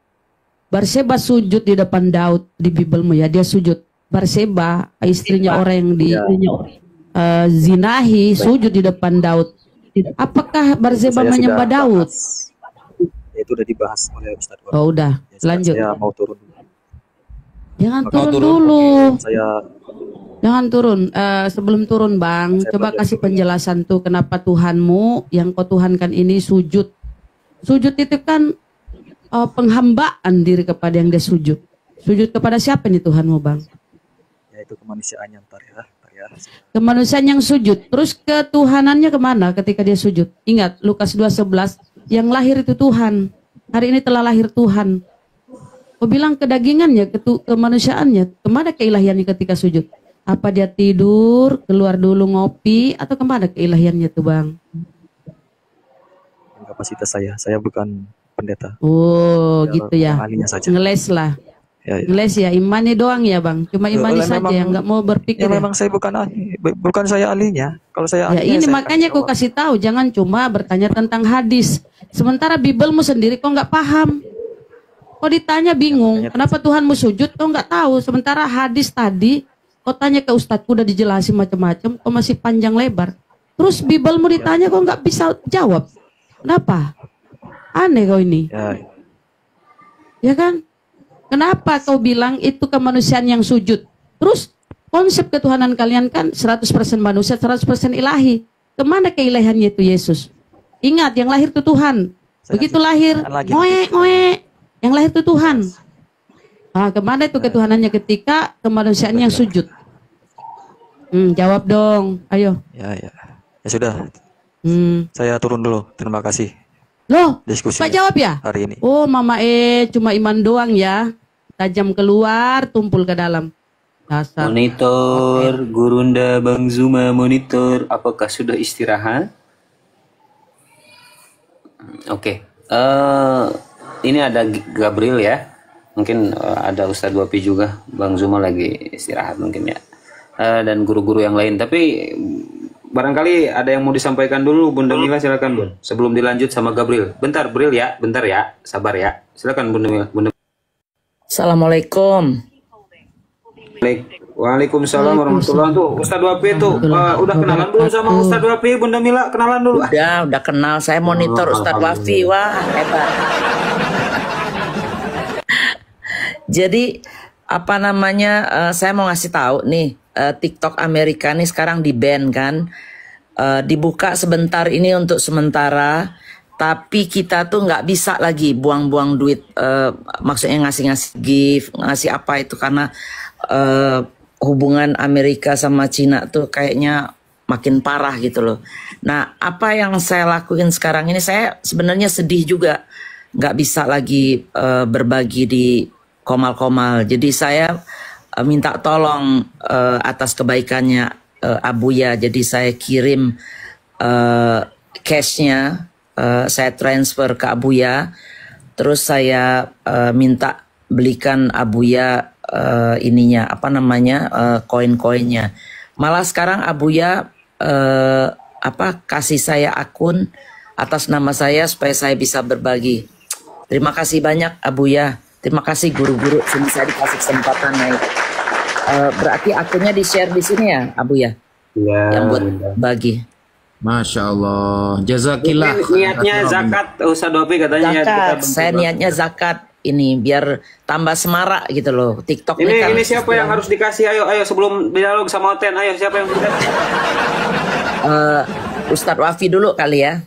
Barseba sujud di depan Daud di Biblemu ya, dia sujud. Barseba istrinya orang yang zinahi sujud di depan Daud. Apakah Barseba menyembah Daud? Itu udah dibahas oleh Ustadz. Oh udah, lanjut. Saya mau turun. Jangan turun dulu. Saya Jangan turun. Sebelum turun bang, coba kasih penjelasan tuh kenapa Tuhanmu yang kau Tuhankan ini sujud. Sujud itu kan penghambaan diri kepada yang dia sujud. Sujud kepada siapa nih Tuhanmu bang? Ya itu kemanusiaannya ntar ya. Kemanusiaan yang sujud. Terus ketuhanannya kemana ketika dia sujud? Ingat Lukas 2:11, yang lahir itu Tuhan. Hari ini telah lahir Tuhan. Kau bilang kedagingannya, kemanusiaannya, kemana keilahiannya ketika sujud? Apa dia tidur, keluar dulu ngopi, atau kemana keilahiannya tuh bang? Kapasitas saya bukan pendeta. Oh gitu ya, ngeles lah. Ya. Ngeles ya, imannya doang ya bang, cuma imani saja yang nggak mau berpikir. Ya memang saya bukan ahli, bukan saya ahlinya. Kalau saya ahlinya, ya ini makanya kau kasih tahu, jangan cuma bertanya tentang hadis. Sementara Biblemu sendiri kau nggak paham. Kau ditanya bingung, kenapa Tuhanmu sujud, kau nggak tahu. Sementara hadis tadi, kau tanya ke ustadzku udah dijelasin macam-macam, kau masih panjang lebar. Terus Biblemu ditanya, kau nggak bisa jawab. Kenapa? Aneh kau ini. Ya kan? Kenapa kau bilang itu kemanusiaan yang sujud? Terus konsep ketuhanan kalian kan 100% manusia, 100% ilahi. Kemana keilahiannya itu Yesus? Ingat, yang lahir itu Tuhan. Begitu lahir, ngoe. Yang lahir itu Tuhan. Nah, kemana itu ketuhanannya ketika kemanusiaannya yang sujud? Jawab dong, ayo. Ya sudah. Saya turun dulu. Terima kasih. Loh, diskusi Pak jawab ya? Hari ini. Oh, Mama cuma iman doang ya. Tajam keluar, tumpul ke dalam. Dasar. Monitor, Gurunda Bang Zuma monitor. Apakah sudah istirahat? Oke. Ini ada Gabriel ya. Mungkin ada Ustadz Wapi juga. Bang Zuma lagi istirahat mungkin ya. Dan guru-guru yang lain. Tapi barangkali ada yang mau disampaikan dulu, Bunda Mila, silakan Bun. Sebelum dilanjut sama Gabriel. Bentar, Bril ya, bentar ya, sabar ya. Silakan Bunda Mila. Assalamualaikum. Waalaikumsalam warahmatullahi wabarakatuh. Ustadz Wapi tuh udah kenalan belum sama Ustadz Wapi? Bunda Mila kenalan dulu. Udah kenal. Saya monitor Ustadz Wafi. Wah, hebat. Jadi apa namanya? Saya mau ngasih tahu nih. TikTok Amerika nih sekarang di-ban kan, dibuka sebentar ini untuk sementara, tapi kita tuh nggak bisa lagi buang-buang duit, maksudnya ngasih gift, ngasih apa itu, karena hubungan Amerika sama Cina tuh kayaknya makin parah gitu loh. Nah, apa yang saya lakuin sekarang ini, saya sebenarnya sedih juga, nggak bisa lagi berbagi di komal-komal, jadi saya minta tolong atas kebaikannya Abuya, jadi saya kirim cashnya, saya transfer ke Abuya, terus saya minta belikan Abuya ininya apa namanya koin-koinnya. Malah sekarang Abuya kasih saya akun atas nama saya supaya saya bisa berbagi. Terima kasih banyak Abuya. Terima kasih guru-guru, sini saya dikasih kesempatan naik. Berarti akunnya di-share di sini ya, Abu ya? Iya. Yang buat bagi. Masya Allah. Jazakillah. Niatnya zakat, Ustadz Wapi katanya. Zakat. Saya niatnya zakat ini biar tambah semarak gitu loh. TikTok ini siapa yang harus dikasih? Ayo sebelum dialog sama Oten. Ayo siapa yang dikasih? Ustadz Wafi dulu kali ya.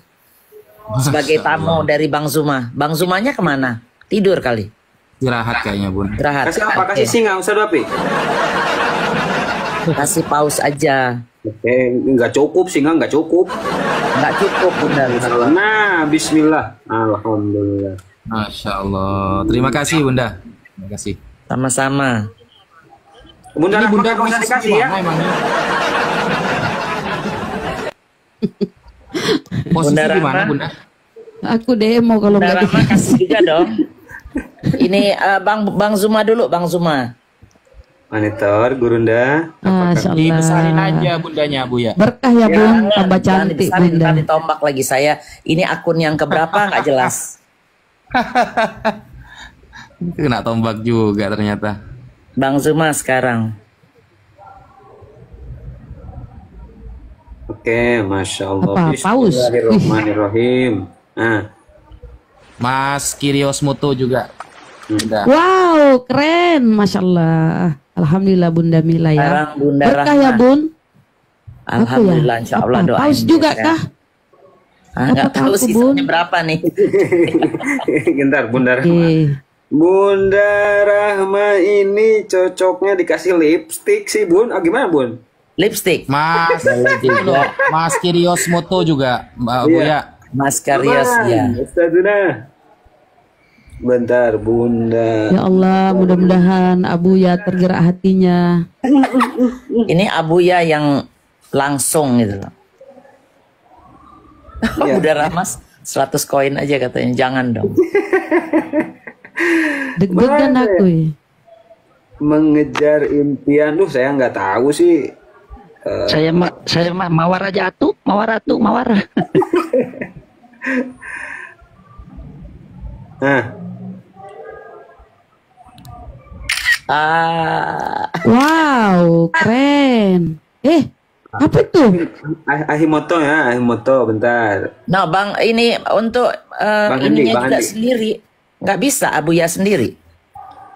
Sebagai tamu dari Bang Zuma. Bang Zumanya kemana? Tidur kali. Istirahat kayaknya Bun. Istirahat. Kasih apa? Kasih singa Ustadz Wapi? Kasih paus aja. Nggak cukup, singa nggak cukup. Nggak cukup, Bunda. Nah, bismillah. Alhamdulillah. Masya Allah. Terima kasih Bunda. Terima kasih. Sama-sama. Bunda, ini Bunda bisa dikasih ya? Posisi di mana Bunda? Aku demo kalau nggak dikasih juga dong. Ini Bang Zuma dulu, Bang Zuma. Monitor, Gurunda. Dibesarin aja bundanya Bu ya. Berkah ya Bun, tambah cantik Bunda. Ditombak lagi saya. Ini akun yang keberapa nggak jelas. Kena tombak juga ternyata. Bang Zuma sekarang. Oke, Masya Allah. Paus. Bismillahirrahmanirrahim. Nah. Mas Kirios Muto juga. Udah. Wow, keren, Masya Allah. Alhamdulillah Bunda Mila ya. Bunda berkah ya Bun. Alhamdulillah, ya? Insya Allah doain. Paus juga kah? Nggak tahu sisanya berapa nih. Bentar, Bunda Rahma. Bunda Rahma ini cocoknya dikasih lipstick sih Bun. Gimana Bun? Lipstick. Mas Kirios Muto juga, Mbak Buya. Mas Kirios ya. Ustazuna. Bentar Bunda. Ya Allah, mudah-mudahan Abuya tergerak hatinya. Ini Abuya yang langsung gitu loh. Ya. Bunda Rahmas 100 koin aja katanya. Jangan dong. Deg-degan aku ya. Mengejar impian. Saya nggak tahu sih. Saya mah mawar aja atuh, mawar. Nah. Wow, keren. Apa itu? Ahimoto ya, Ahimoto, bentar. Nah, Bang, ini untuk ininya juga sendiri. Nggak bisa Abuya sendiri.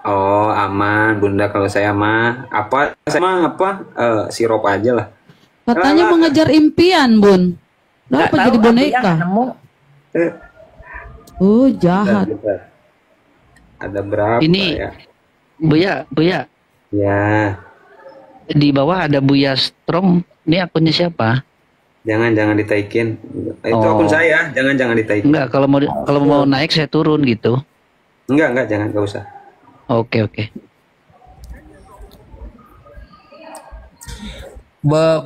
Oh, aman, Bunda. Kalau saya mah apa? Saya mah apa? Sirup aja lah. Katanya mengejar impian, Bun. Kenapa jadi boneka? Oh, jahat. Ada berapa Ini ya? Buya. Ya, Di bawah ada Buya Strong. Ini akunnya siapa? jangan ditaikin. Itu Oh. akun saya, jangan ditaikin. Enggak, kalau mau naik saya turun gitu. Enggak, jangan, enggak usah. Oke.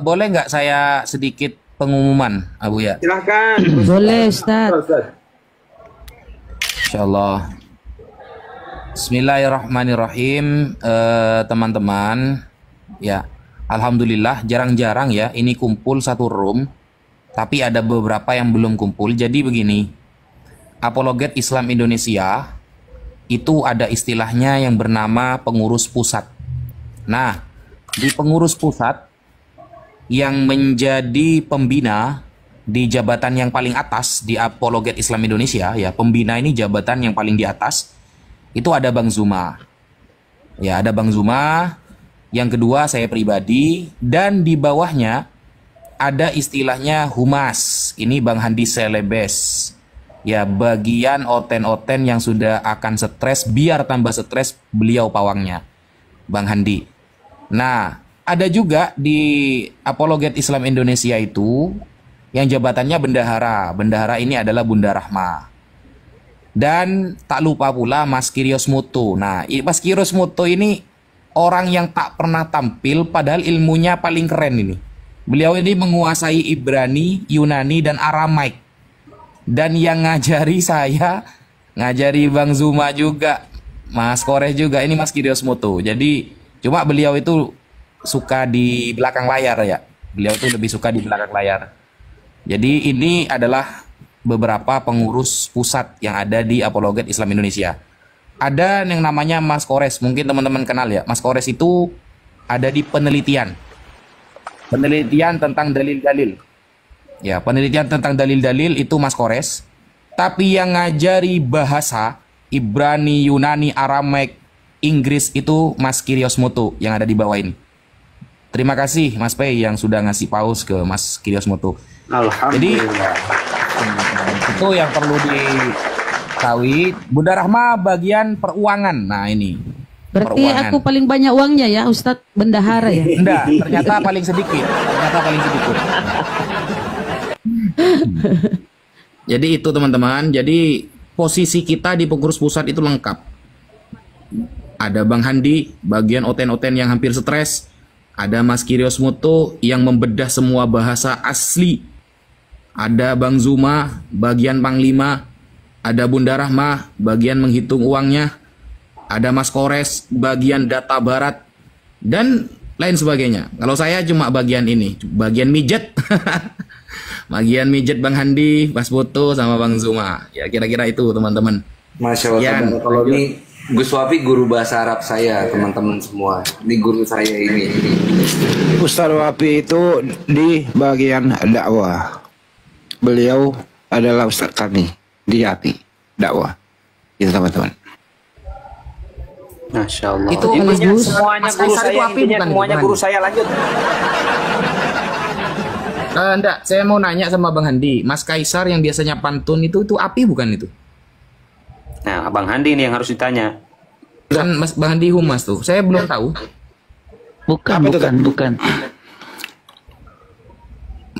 Boleh nggak saya sedikit pengumuman, Abu ya? Silahkan. Boleh, Ustaz. Insyaallah. Bismillahirrahmanirrahim, teman-teman. Ya, alhamdulillah jarang-jarang ya ini kumpul satu room, tapi ada beberapa yang belum kumpul. Jadi begini, Apologet Islam Indonesia itu ada istilahnya yang bernama pengurus pusat. Nah, di pengurus pusat yang menjadi pembina di jabatan yang paling atas di Apologet Islam Indonesia, ya, pembina ini jabatan yang paling di atas, itu ada Bang Zuma. Ya, ada Bang Zuma. Yang kedua saya pribadi, dan di bawahnya ada istilahnya humas. Ini Bang Handi Selebes. Ya, bagian oten-oten yang sudah akan stres, biar tambah stres beliau pawangnya, Bang Handi. Nah, ada juga di Apologet Islam Indonesia itu yang jabatannya bendahara. Bendahara ini adalah Bunda Rahma. Dan tak lupa pula Mas Kirios Muto. Nah, Mas Kirios Muto ini orang yang tak pernah tampil padahal ilmunya paling keren ini. Beliau ini menguasai Ibrani, Yunani, dan Aramaik. Dan yang ngajari saya, ngajari Bang Zuma juga, Mas Kores juga, ini Mas Kirios Muto. Jadi cuma beliau itu suka di belakang layar ya. Beliau itu lebih suka di belakang layar. Jadi ini adalah beberapa pengurus pusat yang ada di Apologet Islam Indonesia. Ada yang namanya Mas Kores, mungkin teman-teman kenal ya. Mas Kores itu ada di penelitian. Penelitian tentang dalil-dalil. Ya, penelitian tentang dalil-dalil itu Mas Kores. Tapi yang ngajari bahasa Ibrani, Yunani, Aramaik, Inggris itu Mas Kirios Muto yang ada di bawah ini. Terima kasih Mas Pei yang sudah ngasih paus ke Mas Kirios Muto. Jadi itu yang perlu diketahui. Bunda Rahma bagian peruangan. Nah ini. Berarti Peruangan. aku paling banyak uangnya ya, Ustadz bendahara ya? Enggak, ternyata paling sedikit. Jadi itu teman-teman. Jadi posisi kita di pengurus pusat itu lengkap. Ada Bang Handi, bagian oten-oten yang hampir stres. Ada Mas Kirios Muto yang membedah semua bahasa asli. Ada Bang Zuma, bagian Panglima. Ada Bunda Rahma, bagian menghitung uangnya. Ada Mas Kores, bagian data barat. Dan lain sebagainya. Kalau saya cuma bagian ini, bagian mijet. Bagian mijet Bang Handi, Mas Boto, sama Bang Zuma. Ya kira-kira itu teman-teman. Masya Allah. Kalau ini Gus Wafi guru bahasa Arab saya, teman-teman semua. Ini guru saya ini. Ustaz Wafi itu di bagian dakwah. Beliau adalah ustaz kami di API dakwah. Itu teman-teman. Masya Allah. Itu Intinya semuanya Mas guru Kaisar saya, itu api intinya bukan? semuanya Bukan. guru saya. Lanjut. Enggak, saya mau nanya sama Bang Handi. Mas Kaisar yang biasanya pantun itu api bukan itu? Nah, Bang Handi ini yang harus ditanya. Kan Mas Bang Handi humas tuh. Saya belum tahu. Bukan.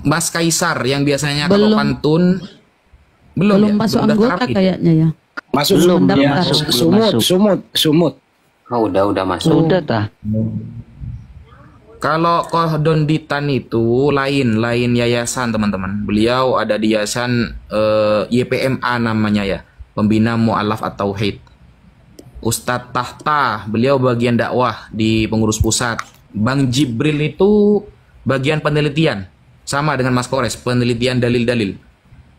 Mas Kaisar yang biasanya kalau Belum. pantun Belum ya? masuk Belum daftar anggota API. kayaknya ya. Masuk Belum ya, daftar. sumut. Oh, udah masuk. Sudah tah. Kalau Kohdon Ditan itu lain yayasan teman-teman. Beliau ada di yayasan YPMA namanya ya, Pembina Mu'alaf atau Tauhid. Ustadz Tahta, beliau bagian dakwah di pengurus pusat. Bang Jibril itu bagian penelitian, sama dengan Mas Kores, penelitian dalil-dalil.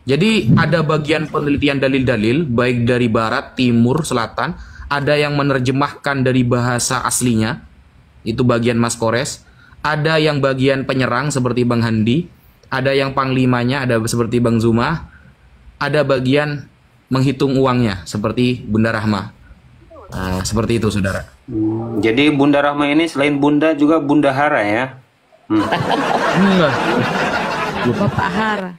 Jadi ada bagian penelitian dalil-dalil, baik dari barat, timur, selatan. Ada yang menerjemahkan dari bahasa aslinya, itu bagian Mas Kores. Ada yang bagian penyerang seperti Bang Handi. Ada yang panglimanya, ada seperti Bang Zuma. Ada bagian menghitung uangnya seperti Bunda Rahma. Nah, seperti itu, saudara. Jadi Bunda Rahma ini selain Bunda juga Bunda Hara ya. Bapak Hara.